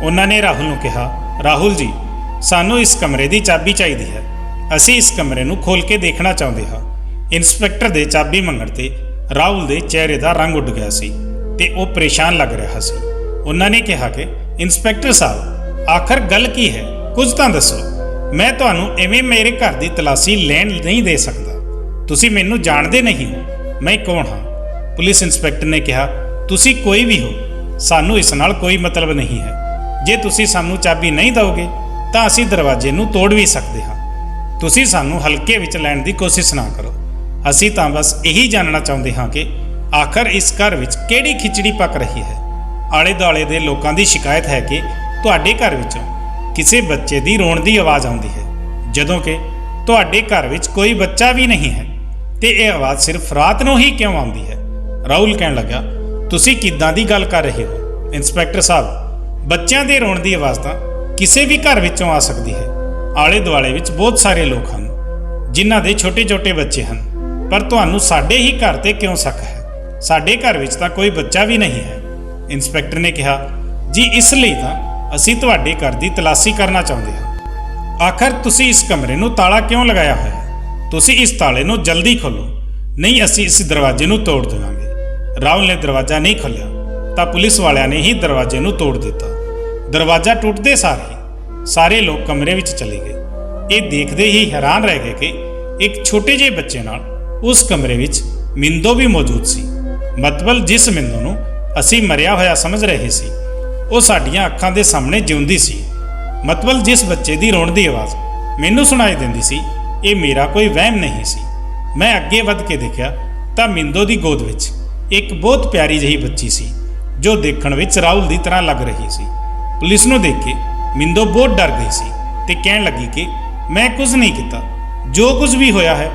ਉਹਨਾਂ ਨੇ ਰਾਹੁਲ ਨੂੰ ਕਿਹਾ, ਰਾਹੁਲ ਜੀ, ਸਾਨੂੰ ਇਸ ਕਮਰੇ ਦੀ ਚਾਬੀ ਚਾਹੀਦੀ ਹੈ। ਅਸੀਂ ਇਸ ਕਮਰੇ ਨੂੰ ਖੋਲ੍ਹ ਕੇ ਦੇਖਣਾ ਚਾਹੁੰਦੇ ਹਾਂ। ਇੰਸਪੈਕਟਰ ਦੇ ਚਾਬੀ ਮੰਗਣ ਤੇ ਰਾਹੁਲ ਦੇ ਚਿਹਰੇ ਦਾ ਰੰਗ ਉੱਡ ਗਿਆ ਸੀ ਤੇ ਉਹ ਪਰੇਸ਼ਾਨ ਲੱਗ ਰਿਹਾ ਸੀ। ਉਹਨਾਂ ਨੇ ਕਿਹਾ ਕਿ ਇੰਸਪੈਕਟਰ ਸਾਹਿਬ, ਆਖਰ ਗੱਲ ਕੀ ਹੈ? ਕੁਝ ਤਾਂ ਦੱਸੋ। ਮੈਂ ਤੁਹਾਨੂੰ ਐਵੇਂ ਮੇਰੇ ਘਰ ਦੀ ਤਲਾਸ਼ੀ ਲੈਣ ਨਹੀਂ ਦੇ ਸਕਦਾ। ਤੁਸੀਂ ਮੈਨੂੰ ਜਾਣਦੇ ਨਹੀਂ ਹੋ, ਮੈਂ ਕੌਣ ਹਾਂ। ਪੁਲਿਸ ਇੰਸਪੈਕਟਰ ਨੇ ਕਿਹਾ, ਤੁਸੀਂ ਕੋਈ ਵੀ ਹੋ, ਸਾਨੂੰ ਇਸ ਨਾਲ ਕੋਈ ਮਤਲਬ ਨਹੀਂ ਹੈ। ਜੇ ਤੁਸੀਂ ਸਾਨੂੰ ਚਾਬੀ ਨਹੀਂ ਦਿਓਗੇ ਤਾਂ ਅਸੀਂ ਦਰਵਾਜ਼ੇ ਨੂੰ ਤੋੜ ਵੀ ਸਕਦੇ ਹਾਂ। ਤੁਸੀਂ ਸਾਨੂੰ ਹਲਕੇ ਵਿੱਚ ਲੈਣ ਦੀ ਕੋਸ਼ਿਸ਼ ਨਾ ਕਰੋ। ਅਸੀਂ ਤਾਂ ਬਸ ਇਹੀ ਜਾਣਨਾ ਚਾਹੁੰਦੇ ਹਾਂ ਕਿ ਆਖਰ ਇਸ ਘਰ ਵਿੱਚ ਕਿਹੜੀ ਖਿਚੜੀ ਪੱਕ ਰਹੀ ਹੈ। ਆਲੇ ਦੁਆਲੇ ਦੇ ਲੋਕਾਂ ਦੀ ਸ਼ਿਕਾਇਤ ਹੈ ਕਿ ਤੁਹਾਡੇ ਘਰ ਵਿੱਚੋਂ ਕਿਸੇ ਬੱਚੇ ਦੀ ਰੋਣ ਦੀ ਆਵਾਜ਼ ਆਉਂਦੀ ਹੈ, ਜਦੋਂ ਕਿ ਤੁਹਾਡੇ ਘਰ ਵਿੱਚ ਕੋਈ ਬੱਚਾ ਵੀ ਨਹੀਂ ਹੈ ਤੇ ਇਹ ਆਵਾਜ਼ ਸਿਰਫ ਰਾਤ ਨੂੰ ਹੀ ਕਿਉਂ ਆਉਂਦੀ ਹੈ? ਰਾਹੁਲ ਕਹਿਣ ਲੱਗਾ, ਤੁਸੀਂ ਕਿੱਦਾਂ ਦੀ ਗੱਲ ਕਰ ਰਹੇ ਹੋ ਇੰਸਪੈਕਟਰ ਸਾਹਿਬ? ਬੱਚਿਆਂ ਦੇ ਰੋਣ ਦੀ ਆਵਾਜ਼ ਤਾਂ ਕਿਸੇ ਵੀ ਘਰ ਵਿੱਚੋਂ ਆ ਸਕਦੀ ਹੈ। ਆਲੇ ਦੁਆਲੇ ਵਿੱਚ ਬਹੁਤ ਸਾਰੇ ਲੋਕ ਹਨ ਜਿਨ੍ਹਾਂ ਦੇ ਛੋਟੇ-ਛੋਟੇ ਬੱਚੇ ਹਨ, ਪਰ ਤੁਹਾਨੂੰ ਸਾਡੇ ਹੀ ਘਰ ਤੇ ਕਿਉਂ ਸ਼ੱਕ ਹੈ? ਸਾਡੇ ਘਰ ਵਿੱਚ ਤਾਂ ਕੋਈ ਬੱਚਾ ਵੀ ਨਹੀਂ ਹੈ। ਇੰਸਪੈਕਟਰ ਨੇ ਕਿਹਾ, ਜੀ ਇਸ ਲਈ ਤਾਂ ਅਸੀਂ ਤੁਹਾਡੇ ਘਰ ਦੀ ਤਲਾਸ਼ੀ ਕਰਨਾ ਚਾਹੁੰਦੇ ਹਾਂ। ਆਖਰ ਤੁਸੀਂ ਇਸ ਕਮਰੇ ਨੂੰ ਤਾਲਾ ਕਿਉਂ ਲਗਾਇਆ ਹੋਇਆ ਹੈ? ਤੁਸੀਂ ਇਸ ਤਾਲੇ ਨੂੰ ਜਲਦੀ ਖੋਲੋ, ਨਹੀਂ ਅਸੀਂ ਇਸ ਦਰਵਾਜ਼ੇ ਨੂੰ ਤੋੜ ਦੇਵਾਂਗੇ। ਰਾਹੁਲ ਨੇ ਦਰਵਾਜ਼ਾ ਨਹੀਂ ਖੋਲ੍ਹਿਆ ਤਾਂ ਪੁਲਿਸ ਵਾਲਿਆਂ ਨੇ ਹੀ ਦਰਵਾਜ਼ੇ ਨੂੰ ਤੋੜ ਦਿੱਤਾ। ਦਰਵਾਜ਼ਾ ਟੁੱਟਦੇ ਸਾਰ ਹੀ ਸਾਰੇ ਲੋਕ ਕਮਰੇ ਵਿੱਚ ਚਲੇ ਗਏ। ਇਹ ਦੇਖਦੇ ਹੀ ਹੈਰਾਨ ਰਹਿ ਗਏ ਕਿ ਇੱਕ ਛੋਟੇ ਜਿਹੇ ਬੱਚੇ ਨਾਲ ਉਸ ਕਮਰੇ ਵਿੱਚ ਮਿੰਦੋ ਵੀ ਮੌਜੂਦ ਸੀ। ਮਤਲਬ ਜਿਸ ਮਿੰਦੋ ਨੂੰ ਅਸੀਂ ਮਰਿਆ ਹੋਇਆ ਸਮਝ ਰਹੇ ਸੀ ਉਹ ਸਾਡੀਆਂ ਅੱਖਾਂ ਦੇ ਸਾਹਮਣੇ ਜਿਉਂਦੀ ਸੀ। ਮਤਲਬ ਜਿਸ ਬੱਚੇ ਦੀ ਰੋਣ ਦੀ ਆਵਾਜ਼ ਮੈਨੂੰ ਸੁਣਾਈ ਦਿੰਦੀ ਸੀ, ਇਹ ਮੇਰਾ ਕੋਈ ਵਹਿਮ ਨਹੀਂ ਸੀ। ਮੈਂ ਅੱਗੇ ਵੱਧ ਕੇ ਦੇਖਿਆ ਤਾਂ ਮਿੰਦੋ ਦੀ ਗੋਦ ਵਿੱਚ ਇੱਕ ਬਹੁਤ ਪਿਆਰੀ ਜਿਹੀ ਬੱਚੀ ਸੀ ਜੋ ਦੇਖਣ ਵਿੱਚ ਰਾਹੁਲ ਦੀ ਤਰ੍ਹਾਂ ਲੱਗ ਰਹੀ ਸੀ। ਪੁਲਿਸ ਨੂੰ ਦੇਖ ਕੇ ਮਿੰਦੋ ਬਹੁਤ ਡਰ ਗਈ ਸੀ ਤੇ ਕਹਿਣ ਲੱਗੀ ਕਿ ਮੈਂ ਕੁਝ ਨਹੀਂ ਕੀਤਾ। ਜੋ ਕੁਝ ਵੀ ਹੋਇਆ ਹੈ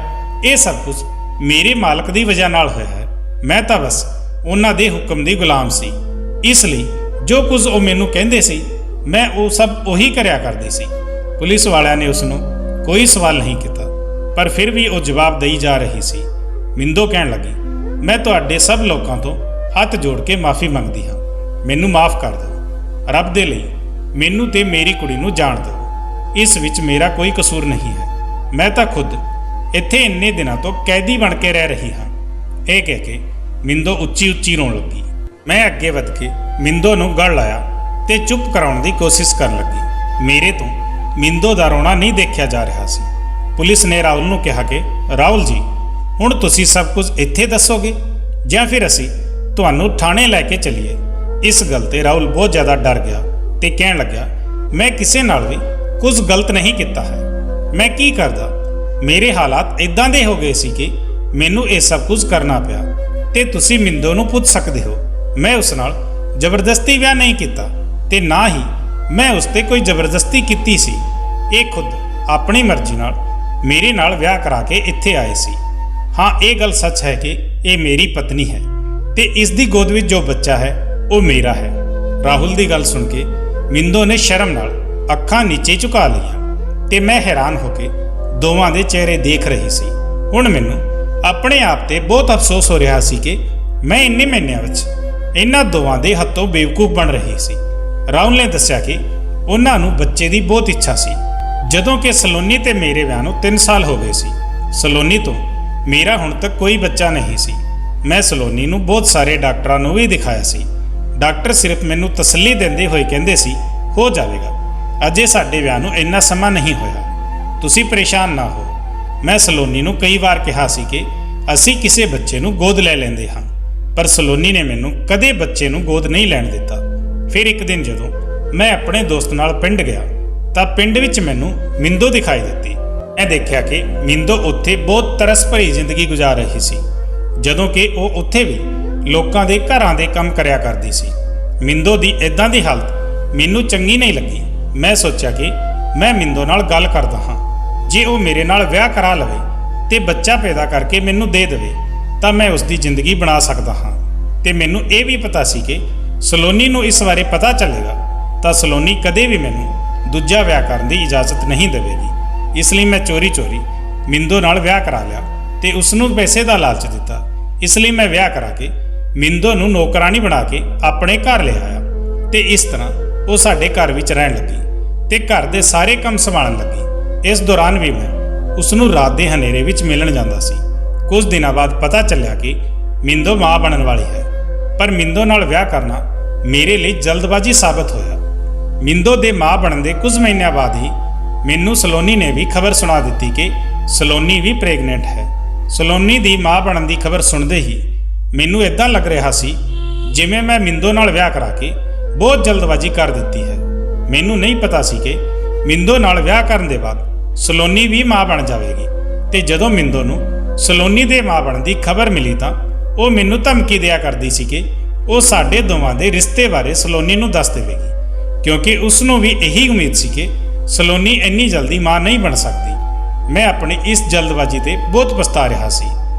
ਇਹ ਸਭ ਕੁਝ ਮੇਰੇ ਮਾਲਕ ਦੀ ਵਜ੍ਹਾ ਨਾਲ ਹੋਇਆ ਹੈ। ਮੈਂ ਤਾਂ ਬਸ ਉਹਨਾਂ ਦੇ ਹੁਕਮ ਦੀ ਗੁਲਾਮ ਸੀ। ਇਸ ਲਈ ਜੋ ਕੁਝ ਉਹ ਮੈਨੂੰ ਕਹਿੰਦੇ ਸੀ ਮੈਂ ਉਹ ਸਭ ਉਹੀ ਕਰਿਆ ਕਰਦੀ ਸੀ। ਪੁਲਿਸ ਵਾਲਿਆਂ ਨੇ ਉਸ ਨੂੰ ਕੋਈ ਸਵਾਲ ਨਹੀਂ ਕੀਤਾ, ਪਰ ਫਿਰ ਵੀ ਉਹ ਜਵਾਬ ਦੇਈ ਜਾ ਰਹੀ ਸੀ। ਮਿੰਦੋ ਕਹਿਣ ਲੱਗੀ, ਮੈਂ ਤੁਹਾਡੇ ਸਭ ਲੋਕਾਂ ਤੋਂ ਹੱਥ ਜੋੜ ਕੇ ਮਾਫੀ ਮੰਗਦੀ ਹਾਂ। ਮੈਨੂੰ ਮਾਫ ਕਰ ਦਿਓ। ਰੱਬ ਦੇ ਲਈ ਮੈਨੂੰ ਤੇ ਮੇਰੀ ਕੁੜੀ ਨੂੰ ਜਾਣ ਦਿਓ। ਇਸ ਵਿੱਚ ਮੇਰਾ ਕੋਈ ਕਸੂਰ ਨਹੀਂ ਹੈ। ਮੈਂ ਤਾਂ ਖੁਦ ਇੱਥੇ ਇੰਨੇ ਦਿਨਾਂ ਤੋਂ ਕੈਦੀ ਬਣ ਕੇ ਰਹਿ ਰਹੀ ਹਾਂ। ਇਹ ਕਹਿ ਕੇ ਮਿੰਦੋ ਉੱਚੀ-ਉੱਚੀ ਰੋਣ ਲੱਗੀ। ਮੈਂ ਅੱਗੇ ਵੱਧ ਕੇ ਮਿੰਦੋ ਨੂੰ ਗਲ ਲਾਇਆ ਤੇ ਚੁੱਪ ਕਰਾਉਣ ਦੀ ਕੋਸ਼ਿਸ਼ ਕਰਨ ਲੱਗੀ। ਮੇਰੇ ਤੋਂ ਮਿੰਦੋ ਦਾ ਰੋਣਾ ਨਹੀਂ ਦੇਖਿਆ ਜਾ ਰਿਹਾ ਸੀ। ਪੁਲਿਸ ਨੇ ਰਾਹੁਲ ਨੂੰ ਕਿਹਾ ਕਿ ਰਾਹੁਲ ਜੀ, ਹੁਣ ਤੁਸੀਂ ਸਭ ਕੁਝ ਇੱਥੇ ਦੱਸੋਗੇ ਜਾਂ ਫਿਰ ਅਸੀਂ ਤੁਹਾਨੂੰ ਥਾਣੇ ਲੈ ਕੇ ਚੱਲੀਏ? ਇਸ ਗੱਲ ਤੇ ਰਾਹੁਲ ਬਹੁਤ ਜ਼ਿਆਦਾ ਡਰ ਗਿਆ ਤੇ ਕਹਿਣ ਲੱਗਾ, ਮੈਂ ਕਿਸੇ ਨਾਲ ਵੀ ਕੁਝ ਗਲਤ ਨਹੀਂ ਕੀਤਾ ਹੈ। ਮੈਂ ਕੀ ਕਰਦਾ? ਮੇਰੇ ਹਾਲਾਤ ਇਦਾਂ ਦੇ ਹੋ ਗਏ ਸੀ ਕਿ ਮੈਨੂੰ ਇਹ ਸਭ ਕੁਝ ਕਰਨਾ ਪਿਆ ਤੇ ਤੁਸੀਂ ਮਿੰਦੋ ਨੂੰ ਪੁੱਛ ਸਕਦੇ ਹੋ। ਮੈਂ ਉਸ ਨਾਲ ਜ਼ਬਰਦਸਤੀ ਵਿਆਹ ਨਹੀਂ ਕੀਤਾ ਤੇ ਨਾ ਹੀ ਮੈਂ ਉਸ ਤੇ ਕੋਈ ਜ਼ਬਰਦਸਤੀ ਕੀਤੀ ਸੀ। ਇਹ ਖੁਦ ਆਪਣੀ ਮਰਜ਼ੀ ਨਾਲ ਮੇਰੇ ਨਾਲ ਵਿਆਹ ਕਰਾ ਕੇ ਇੱਥੇ ਆਏ ਸੀ। ਹਾਂ, ਇਹ ਗੱਲ ਸੱਚ ਹੈ ਕਿ ਇਹ ਮੇਰੀ ਪਤਨੀ ਹੈ ਤੇ ਇਸ ਦੀ ਗੋਦ ਵਿੱਚ ਜੋ ਬੱਚਾ ਹੈ ਉਹ ਮੇਰਾ ਹੈ। ਰਾਹੁਲ ਦੀ ਗੱਲ ਸੁਣ ਕੇ ਮਿੰਦੋ ਨੇ ਸ਼ਰਮ ਨਾਲ ਅੱਖਾਂ ਨੀਚੇ ਝੁਕਾ ਲਈਆਂ ਤੇ ਮੈਂ ਹੈਰਾਨ ਹੋ ਕੇ ਦੋਵਾਂ ਦੇ ਚਿਹਰੇ ਦੇਖ ਰਹੀ ਸੀ। ਹੁਣ ਮੈਨੂੰ ਆਪਣੇ ਆਪ ਤੇ ਬਹੁਤ ਅਫਸੋਸ ਹੋ ਰਿਹਾ ਸੀ ਕਿ ਮੈਂ ਇੰਨੇ ਮਹੀਨਿਆਂ ਵਿੱਚ ਇਹਨਾਂ ਦੋਵਾਂ ਦੇ ਹੱਥੋਂ ਬੇਵਕੂਫ ਬਣ ਰਹੀ ਸੀ। ਰਾਹੁਲ ਨੇ ਦੱਸਿਆ ਕਿ ਉਹਨਾਂ ਨੂੰ ਬੱਚੇ ਦੀ ਬਹੁਤ ਇੱਛਾ ਸੀ, ਜਦੋਂ ਕਿ ਸਲੋਨੀ ਤੇ ਮੇਰੇ ਵਿਆਹ ਨੂੰ 3 ਸਾਲ ਹੋ ਗਏ ਸੀ। ਸਲੋਨੀ ਤੋਂ ਮੇਰਾ ਹੁਣ ਤੱਕ ਕੋਈ ਬੱਚਾ ਨਹੀਂ ਸੀ। ਮੈਂ ਸਲੋਨੀ ਨੂੰ ਬਹੁਤ ਸਾਰੇ ਡਾਕਟਰਾਂ ਨੂੰ ਵੀ ਦਿਖਾਇਆ ਸੀ। ਡਾਕਟਰ ਸਿਰਫ ਮੈਨੂੰ ਤਸੱਲੀ ਦਿੰਦੇ ਹੋਏ ਕਹਿੰਦੇ ਸੀ ਹੋ ਜਾਵੇਗਾ, ਅਜੇ ਸਾਡੇ ਵਿਆਹ ਨੂੰ ਇੰਨਾ ਸਮਾਂ ਨਹੀਂ ਹੋਇਆ। ਤੁਸੀਂ ਪਰੇਸ਼ਾਨ ਨਾ ਹੋ। ਮੈਂ ਸਲੋਨੀ ਨੂੰ ਕਈ ਵਾਰ ਕਿਹਾ ਸੀ ਕਿ ਅਸੀਂ ਕਿਸੇ ਬੱਚੇ ਨੂੰ ਗੋਦ ਲੈ ਲੈਂਦੇ ਹਾਂ, ਪਰ ਸਲੋਨੀ ਨੇ ਮੈਨੂੰ ਕਦੇ ਬੱਚੇ ਨੂੰ ਗੋਦ ਨਹੀਂ ਲੈਣ ਦਿੱਤਾ। ਫਿਰ ਇੱਕ ਦਿਨ ਜਦੋਂ ਮੈਂ ਆਪਣੇ ਦੋਸਤ ਨਾਲ ਪਿੰਡ ਗਿਆ ਤਾਂ ਪਿੰਡ ਵਿੱਚ ਮੈਨੂੰ ਮਿੰਦੋ ਦਿਖਾਈ ਦਿੱਤੀ। ਮੈਂ ਦੇਖਿਆ ਕਿ ਮਿੰਦੋ ਉੱਥੇ ਬਹੁਤ ਤਰਸ ਭਰੀ ਜ਼ਿੰਦਗੀ ਗੁਜ਼ਾਰ ਰਹੀ ਸੀ, ਜਦੋਂ ਕਿ ਉਹ ਉੱਥੇ ਵੀ ਲੋਕਾਂ ਦੇ ਘਰਾਂ ਦੇ ਕੰਮ ਕਰਿਆ ਕਰਦੀ ਸੀ। ਮਿੰਦੋ ਦੀ ਇਦਾਂ ਦੀ ਹਾਲਤ ਮੈਨੂੰ ਚੰਗੀ ਨਹੀਂ ਲੱਗੀ। ਮੈਂ ਸੋਚਿਆ ਕਿ ਮੈਂ ਮਿੰਦੋ ਨਾਲ ਗੱਲ ਕਰਦਾ ਹਾਂ। ਜੇ ਉਹ ਮੇਰੇ ਨਾਲ ਵਿਆਹ ਕਰਾ ਲਵੇ ਤੇ ਬੱਚਾ ਪੈਦਾ ਕਰਕੇ ਮੈਨੂੰ ਦੇ ਦੇਵੇ ਤਾਂ ਮੈਂ ਉਸ ਦੀ ਜ਼ਿੰਦਗੀ ਬਣਾ ਸਕਦਾ ਹਾਂ। ਤੇ ਮੈਨੂੰ ਇਹ ਵੀ ਪਤਾ ਸੀ ਕਿ ਸਲੋਨੀ ਨੂੰ ਇਸ ਬਾਰੇ ਪਤਾ ਚੱਲੇਗਾ ਤਾਂ ਸਲੋਨੀ ਕਦੇ ਵੀ ਮੈਨੂੰ ਦੂਜਾ ਵਿਆਹ ਕਰਨ ਦੀ ਇਜਾਜ਼ਤ ਨਹੀਂ ਦੇਵੇਗੀ। ਇਸ ਲਈ ਮੈਂ ਚੋਰੀ ਮਿੰਦੋ ਨਾਲ ਵਿਆਹ ਕਰਾ ਲਿਆ ਤੇ ਉਸ ਨੂੰ ਪੈਸੇ ਦਾ ਲਾਲਚ ਦਿੱਤਾ। ਇਸ ਲਈ ਮੈਂ ਵਿਆਹ ਕਰਾ ਕੇ ਮਿੰਦੋ ਨੂੰ ਨੌਕਰਾਨੀ ਬਣਾ ਕੇ ਆਪਣੇ ਘਰ ਲੈ ਆਇਆ ਤੇ ਇਸ ਤਰ੍ਹਾਂ ਉਹ ਸਾਡੇ ਘਰ ਵਿੱਚ ਰਹਿਣ ਲੱਗੀ ਤੇ ਘਰ ਦੇ ਸਾਰੇ ਕੰਮ ਸੰਭਾਲਣ ਲੱਗੀ। ਇਸ ਦੌਰਾਨ ਵੀ ਮੈਂ ਉਸ ਨੂੰ ਰਾਤ ਦੇ ਹਨੇਰੇ ਵਿੱਚ ਮਿਲਣ ਜਾਂਦਾ ਸੀ। ਕੁਝ ਦਿਨਾਂ ਬਾਅਦ ਪਤਾ ਚੱਲਿਆ ਕਿ ਮਿੰਦੋ ਮਾਂ ਬਣਨ ਵਾਲੀ ਹੈ, ਪਰ ਮਿੰਦੋ ਨਾਲ ਵਿਆਹ ਕਰਨਾ ਮੇਰੇ ਲਈ ਜਲਦਬਾਜ਼ੀ ਸਾਬਤ ਹੋਇਆ। ਮਿੰਦੋ ਦੇ ਮਾਂ ਬਣਨ ਦੇ ਕੁਝ ਮਹੀਨਿਆਂ ਬਾਅਦ ਹੀ ਮੈਨੂੰ ਸਲੋਨੀ ਨੇ ਵੀ ਖਬਰ ਸੁਣਾ ਦਿੱਤੀ ਕਿ ਸਲੋਨੀ ਵੀ ਪ੍ਰੈਗਨੈਂਟ ਹੈ। ਸਲੋਨੀ ਦੀ ਮਾਂ ਬਣਨ ਦੀ ਖਬਰ ਸੁਣਦੇ ਹੀ ਮੈਨੂੰ ਇਦਾਂ ਲੱਗ ਰਿਹਾ ਸੀ ਜਿਵੇਂ ਮੈਂ ਮਿੰਦੋ ਨਾਲ ਵਿਆਹ ਕਰਾ ਕੇ ਬਹੁਤ ਜਲਦਬਾਜ਼ੀ ਕਰ ਦਿੱਤੀ ਹੈ। ਮੈਨੂੰ ਨਹੀਂ ਪਤਾ ਸੀ ਕਿ ਮਿੰਦੋ ਨਾਲ ਵਿਆਹ ਕਰਨ ਦੇ ਬਾਅਦ ਸਲੋਨੀ ਵੀ ਮਾਂ ਬਣ ਜਾਵੇਗੀ ਤੇ ਜਦੋਂ ਮਿੰਦੋ ਨੂੰ ਸਲੋਨੀ ਦੇ ਮਾਂ ਬਣਨ ਦੀ ਖਬਰ ਮਿਲੀ ਤਾਂ ਉਹ ਮੈਨੂੰ ਧਮਕੀ ਦਿਆ ਕਰਦੀ ਸੀ ਕਿ ਉਹ ਸਾਡੇ ਦੋਵਾਂ ਦੇ ਰਿਸ਼ਤੇ ਬਾਰੇ ਸਲੋਨੀ ਨੂੰ ਦੱਸ ਦੇਵੇਗੀ, ਕਿਉਂਕਿ ਉਸ ਨੂੰ ਵੀ ਇਹੀ ਉਮੀਦ ਸੀ ਕਿ ਸਲੋਨੀ ਇੰਨੀ ਜਲਦੀ ਮਾਂ ਨਹੀਂ ਬਣ ਸਕਦੀ। ਮੈਂ ਆਪਣੀ ਇਸ ਜਲਦਬਾਜ਼ੀ ਤੇ ਬਹੁਤ ਪਛਤਾ ਰਿਹਾ ਸੀ,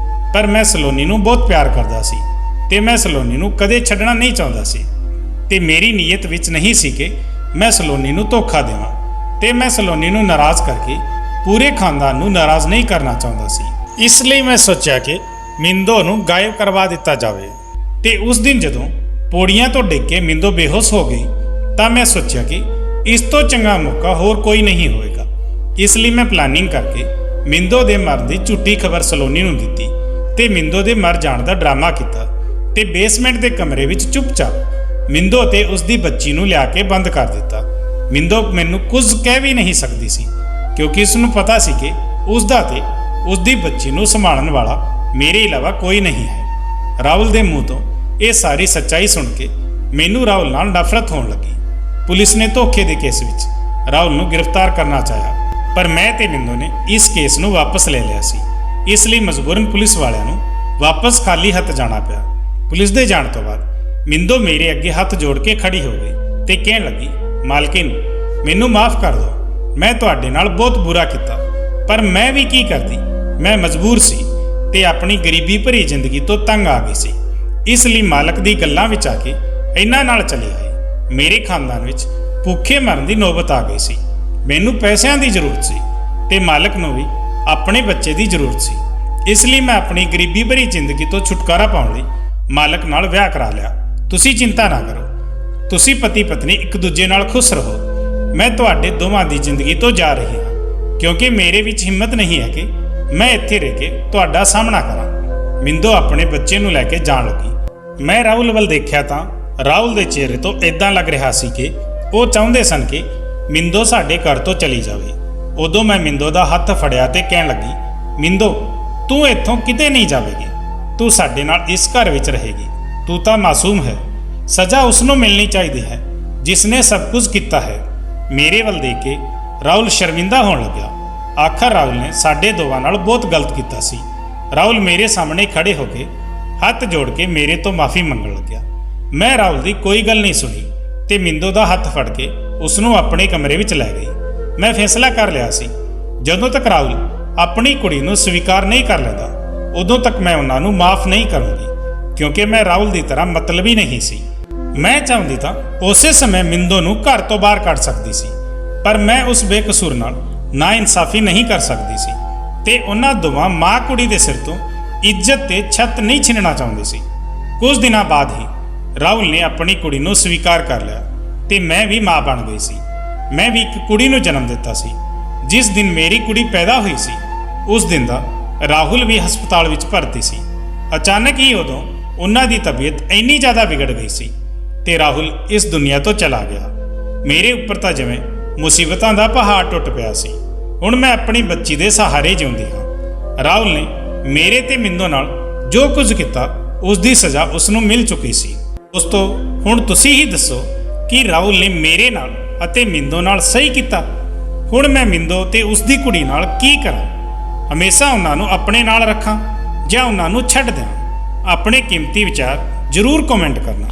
ਪਰ ਮੈਂ ਸਲੋਨੀ ਨੂੰ ਬਹੁਤ ਪਿਆਰ ਕਰਦਾ ਸੀ ਤੇ ਮੈਂ ਸਲੋਨੀ ਨੂੰ ਕਦੇ ਛੱਡਣਾ ਨਹੀਂ ਚਾਹੁੰਦਾ ਸੀ ਤੇ ਮੇਰੀ ਨੀਅਤ ਵਿੱਚ ਨਹੀਂ ਸੀ ਕਿ ਮੈਂ ਸਲੋਨੀ ਨੂੰ ਧੋਖਾ ਦੇਵਾਂ ਤੇ ਮੈਂ ਸਲੋਨੀ ਨੂੰ ਨਾਰਾਜ਼ ਕਰਕੇ ਪੂਰੇ ਖਾਨਦਾਨ ਨੂੰ ਨਾਰਾਜ਼ ਨਹੀਂ ਕਰਨਾ ਚਾਹੁੰਦਾ ਸੀ। ਇਸ ਲਈ ਮੈਂ ਸੋਚਿਆ ਕਿ ਮਿੰਦੋ ਨੂੰ ਗਾਇਬ ਕਰਵਾ ਦਿੱਤਾ ਜਾਵੇ ਤੇ ਉਸ ਦਿਨ ਜਦੋਂ ਪੌੜੀਆਂ ਤੋਂ ਡਿੱਗ ਕੇ ਮਿੰਦੋ ਬੇਹੋਸ਼ ਹੋ ਗਈ ਤਾਂ ਮੈਂ ਸੋਚਿਆ ਕਿ ਇਸ ਤੋਂ ਚੰਗਾ ਮੌਕਾ ਹੋਰ ਕੋਈ ਨਹੀਂ ਹੋਵੇਗਾ। ਇਸ ਲਈ ਮੈਂ ਪਲਾਨਿੰਗ ਕਰਕੇ ਮਿੰਦੋ ਦੇ ਮਰਨ ਦੀ ਝੂਠੀ ਖਬਰ ਸਲੋਨੀ ਨੂੰ ਦਿੱਤੀ ਤੇ ਮਿੰਦੋ ਦੇ ਮਰ ਜਾਣ ਦਾ ਡਰਾਮਾ ਕੀਤਾ ਤੇ ਬੇਸਮੈਂਟ ਦੇ ਕਮਰੇ ਵਿੱਚ ਚੁੱਪਚਾਪ ਮਿੰਦੋ ਤੇ ਉਸ ਦੀ ਬੱਚੀ ਨੂੰ ਲਿਆ ਕੇ ਬੰਦ ਕਰ ਦਿੱਤਾ। ਮਿੰਦੋ ਮੈਨੂੰ ਕੁਝ ਕਹਿ ਵੀ ਨਹੀਂ ਸਕਦੀ ਸੀ ਕਿਉਂਕਿ ਇਸ ਨੂੰ ਪਤਾ ਸੀ ਕਿ ਉਸ ਦਾ ਤੇ ਉਸ ਦੀ ਬੱਚੀ ਨੂੰ ਸੰਭਾਲਣ ਵਾਲਾ ਮੇਰੇ ਇਲਾਵਾ ਕੋਈ ਨਹੀਂ ਹੈ। ਰਾਹੁਲ ਦੇ ਮੂੰਹ ਤੋਂ ਇਹ ਸਾਰੀ ਸੱਚਾਈ ਸੁਣ ਕੇ ਮੈਨੂੰ ਰਾਹੁਲ ਨਾਲ ਨਫ਼ਰਤ ਹੋਣ ਲੱਗੀ। ਪੁਲਿਸ ਨੇ ਧੋਖੇ ਦੇ ਕੇਸ ਵਿੱਚ ਰਾਹੁਲ ਨੂੰ ਗ੍ਰਿਫਤਾਰ ਕਰਨਾ ਚਾਹਿਆ, ਪਰ ਮੈਂ ਤੇ ਮਿੰਦੋ ਨੇ ਇਸ ਕੇਸ ਨੂੰ ਵਾਪਸ ਲੈ ਲਿਆ ਸੀ। ਇਸ ਲਈ ਮਜਬੂਰਨ ਪੁਲਿਸ ਵਾਲਿਆਂ ਨੂੰ ਵਾਪਸ ਖਾਲੀ ਹੱਥ ਜਾਣਾ ਪਿਆ। ਪੁਲਿਸ ਦੇ ਜਾਣ ਤੋਂ ਬਾਅਦ ਮਿੰਦੋ ਮੇਰੇ ਅੱਗੇ ਹੱਥ ਜੋੜ ਕੇ ਖੜੀ ਹੋ ਗਈ ਤੇ ਕਹਿਣ ਲੱਗੀ, ਮਾਲਕਿਨ ਮੈਨੂੰ ਮਾਫ ਕਰ ਦਿਓ, ਮੈਂ ਤੁਹਾਡੇ ਨਾਲ ਬਹੁਤ ਬੁਰਾ ਕੀਤਾ, ਪਰ ਮੈਂ ਵੀ ਕੀ ਕਰਦੀ, ਮੈਂ ਮਜਬੂਰ ਸੀ ਤੇ ਆਪਣੀ ਗਰੀਬੀ ਭਰੀ ਜ਼ਿੰਦਗੀ ਤੋਂ ਤੰਗ ਆ ਗਈ ਸੀ। ਇਸ ਲਈ ਮਾਲਕ ਦੀ ਗੱਲਾਂ ਵਿੱਚ ਆ ਕੇ ਇਹਨਾਂ ਨਾਲ ਚਲੀ ਆਈ। ਮੇਰੇ ਖਾਨਦਾਨ ਵਿੱਚ ਭੁੱਖੇ ਮਰਨ ਦੀ ਨੌਬਤ ਆ ਗਈ ਸੀ। ਮੈਨੂੰ ਪੈਸਿਆਂ ਦੀ ਜ਼ਰੂਰਤ ਸੀ ਤੇ ਮਾਲਕ ਨੂੰ ਵੀ ਆਪਣੇ ਬੱਚੇ ਦੀ ਜ਼ਰੂਰਤ ਸੀ। ਇਸ ਲਈ ਮੈਂ ਆਪਣੀ ਗਰੀਬੀ ਭਰੀ ਜ਼ਿੰਦਗੀ ਤੋਂ ਛੁਟਕਾਰਾ ਪਾਉਣ ਲਈ ਮਾਲਕ ਨਾਲ ਵਿਆਹ ਕਰਾ ਲਿਆ। ਤੁਸੀਂ ਚਿੰਤਾ ਨਾ ਕਰੋ, ਤੁਸੀਂ ਪਤੀ ਪਤਨੀ ਇੱਕ ਦੂਜੇ ਨਾਲ ਖੁਸ਼ ਰਹੋ। ਮੈਂ ਤੁਹਾਡੇ ਦੋਵਾਂ ਦੀ ਜ਼ਿੰਦਗੀ ਤੋਂ ਜਾ ਰਹੀ ਹਾਂ ਕਿਉਂਕਿ ਮੇਰੇ ਵਿੱਚ ਹਿੰਮਤ ਨਹੀਂ ਹੈ ਕਿ ਮੈਂ ਇੱਥੇ ਰਹਿ ਕੇ ਤੁਹਾਡਾ ਸਾਹਮਣਾ ਕਰਾਂ। ਮਿੰਦੋ ਆਪਣੇ ਬੱਚੇ ਨੂੰ ਲੈ ਕੇ ਜਾਣ ਲੱਗੀ। ਮੈਂ ਰਾਹੁਲ ਵੱਲ ਦੇਖਿਆ ਤਾਂ ਰਾਹੁਲ ਦੇ ਚਿਹਰੇ ਤੋਂ ਇਦਾਂ ਲੱਗ ਰਿਹਾ ਸੀ ਕਿ ਉਹ ਚਾਹੁੰਦੇ ਸਨ ਕਿ ਮਿੰਦੋ ਸਾਡੇ ਘਰ ਤੋਂ ਚਲੀ ਜਾਵੇ। ਉਦੋਂ ਮੈਂ ਮਿੰਦੋ ਦਾ ਹੱਥ ਫੜਿਆ ਤੇ ਕਹਿਣ ਲੱਗੀ, ਮਿੰਦੋ ਤੂੰ ਇੱਥੋਂ ਕਿਤੇ ਨਹੀਂ ਜਾਵੇਗੀ, ਤੂੰ ਸਾਡੇ ਨਾਲ ਇਸ ਘਰ ਵਿੱਚ ਰਹੇਗੀ। ਤੂੰ ਤਾਂ ਮਾਸੂਮ ਹੈ, ਸਜ਼ਾ ਉਸ ਨੂੰ ਮਿਲਣੀ ਚਾਹੀਦੀ ਹੈ ਜਿਸ ਨੇ ਸਭ ਕੁਝ ਕੀਤਾ ਹੈ। ਮੇਰੇ ਵੱਲ ਦੇਖ ਕੇ ਰਾਹੁਲ ਸ਼ਰਮਿੰਦਾ ਹੋਣ ਲੱਗਿਆ। ਆਖਰ ਰਾਹੁਲ ਨੇ ਸਾਡੇ ਦੋਵਾਂ ਨਾਲ ਬਹੁਤ ਗਲਤ ਕੀਤਾ ਸੀ। ਰਾਹੁਲ ਮੇਰੇ ਸਾਹਮਣੇ ਖੜੇ ਹੋ ਕੇ ਹੱਥ ਜੋੜ ਕੇ ਮੇਰੇ ਤੋਂ ਮਾਫੀ ਮੰਗਣ ਲੱਗਿਆ। ਮੈਂ ਰਾਹੁਲ ਦੀ ਕੋਈ ਗੱਲ ਨਹੀਂ ਸੁਣੀ ਤੇ ਮਿੰਦੋ ਦਾ ਹੱਥ ਫੜ ਕੇ ਉਸ ਨੂੰ ਆਪਣੇ ਕਮਰੇ ਵਿੱਚ ਲੈ ਗਈ। ਮੈਂ ਫੈਸਲਾ ਕਰ ਲਿਆ ਸੀ ਜਦੋਂ ਤੱਕ ਰਾਹੁਲ ਆਪਣੀ ਕੁੜੀ ਨੂੰ ਸਵੀਕਾਰ ਨਹੀਂ ਕਰ ਲੈਂਦਾ ਉਦੋਂ ਤੱਕ ਮੈਂ ਉਹਨਾਂ ਨੂੰ ਮਾਫ ਨਹੀਂ ਕਰੂੰਗੀ, ਕਿਉਂਕਿ ਮੈਂ ਰਾਹੁਲ ਦੀ ਤਰ੍ਹਾਂ ਮਤਲਬੀ ਨਹੀਂ ਸੀ। ਮੈਂ ਚਾਹੁੰਦੀ ਤਾਂ ਉਸੇ ਸਮੇਂ ਮਿੰਦੋ ਨੂੰ ਘਰ ਤੋਂ ਬਾਹਰ ਕੱਢ ਸਕਦੀ ਸੀ, ਪਰ ਮੈਂ ਉਸ ਬੇਕਸੂਰ ਨਾਲ ਨਾਇਨਸਾਫੀ ਨਹੀਂ ਕਰ ਸਕਦੀ ਸੀ ਤੇ ਉਹਨਾਂ ਦੋਵਾਂ ਮਾਂ ਕੁੜੀ ਦੇ ਸਿਰ ਤੋਂ ਇੱਜ਼ਤ ਤੇ ਛੱਤ ਨਹੀਂ ਛਿਨਣਾ ਚਾਹੁੰਦੀ ਸੀ। ਕੁਝ ਦਿਨਾਂ ਬਾਅਦ ਹੀ ਰਾਹੁਲ ਨੇ ਆਪਣੀ ਕੁੜੀ ਨੂੰ ਸਵੀਕਾਰ ਕਰ ਲਿਆ ਤੇ ਮੈਂ ਵੀ ਮਾਂ ਬਣ ਗਈ ਸੀ। ਮੈਂ ਵੀ ਇੱਕ ਕੁੜੀ ਨੂੰ ਜਨਮ ਦਿੱਤਾ ਸੀ। ਜਿਸ ਦਿਨ ਮੇਰੀ ਕੁੜੀ ਪੈਦਾ ਹੋਈ ਸੀ ਉਸ ਦਿਨ ਦਾ ਰਾਹੁਲ ਵੀ ਹਸਪਤਾਲ ਵਿੱਚ ਭਰਤੀ ਸੀ। ਅਚਾਨਕ ਹੀ ਉਦੋਂ ਉਹਨਾਂ ਦੀ ਤਬੀਅਤ ਇੰਨੀ ਜ਼ਿਆਦਾ ਵਿਗੜ ਗਈ ਸੀ ਤੇ ਰਾਹੁਲ ਇਸ ਦੁਨੀਆ ਤੋਂ ਚਲਾ ਗਿਆ। ਮੇਰੇ ਉੱਪਰ ਤਾਂ ਜਿਵੇਂ ਮੁਸੀਬਤਾਂ ਦਾ ਪਹਾੜ ਟੁੱਟ ਪਿਆ ਸੀ। ਹੁਣ ਮੈਂ ਆਪਣੀ ਬੱਚੀ ਦੇ ਸਹਾਰੇ ਜਿਉਂਦੀ ਹਾਂ। ਰਾਹੁਲ ਨੇ ਮੇਰੇ ਤੇ ਮਿੰਦੋ ਨਾਲ ਜੋ ਕੁਝ ਕੀਤਾ ਉਸ ਦੀ ਸਜ਼ਾ ਉਸ ਨੂੰ ਮਿਲ ਚੁੱਕੀ ਸੀ। ਦੋਸਤੋ, ਹੁਣ ਤੁਸੀਂ ਹੀ ਦੱਸੋ ਕਿ ਰਾਹੁਲ ਨੇ ਮੇਰੇ ਨਾਲ ਅਤੇ ਮਿੰਦੋ ਨਾਲ ਸਹੀ ਕੀਤਾ। ਹੁਣ ਮੈਂ ਮਿੰਦੋ ਤੇ ਉਸ ਦੀ ਕੁੜੀ ਨਾਲ ਕੀ ਕਰਾਂ? ਹਮੇਸ਼ਾ ਉਹਨਾਂ ਨੂੰ ਆਪਣੇ ਨਾਲ ਰੱਖਾਂ ਜਾਂ ਉਹਨਾਂ ਨੂੰ ਛੱਡ ਦਿਆਂ? ਆਪਣੇ ਕੀਮਤੀ ਵਿਚਾਰ ਜ਼ਰੂਰ ਕਮੈਂਟ ਕਰਨਾ।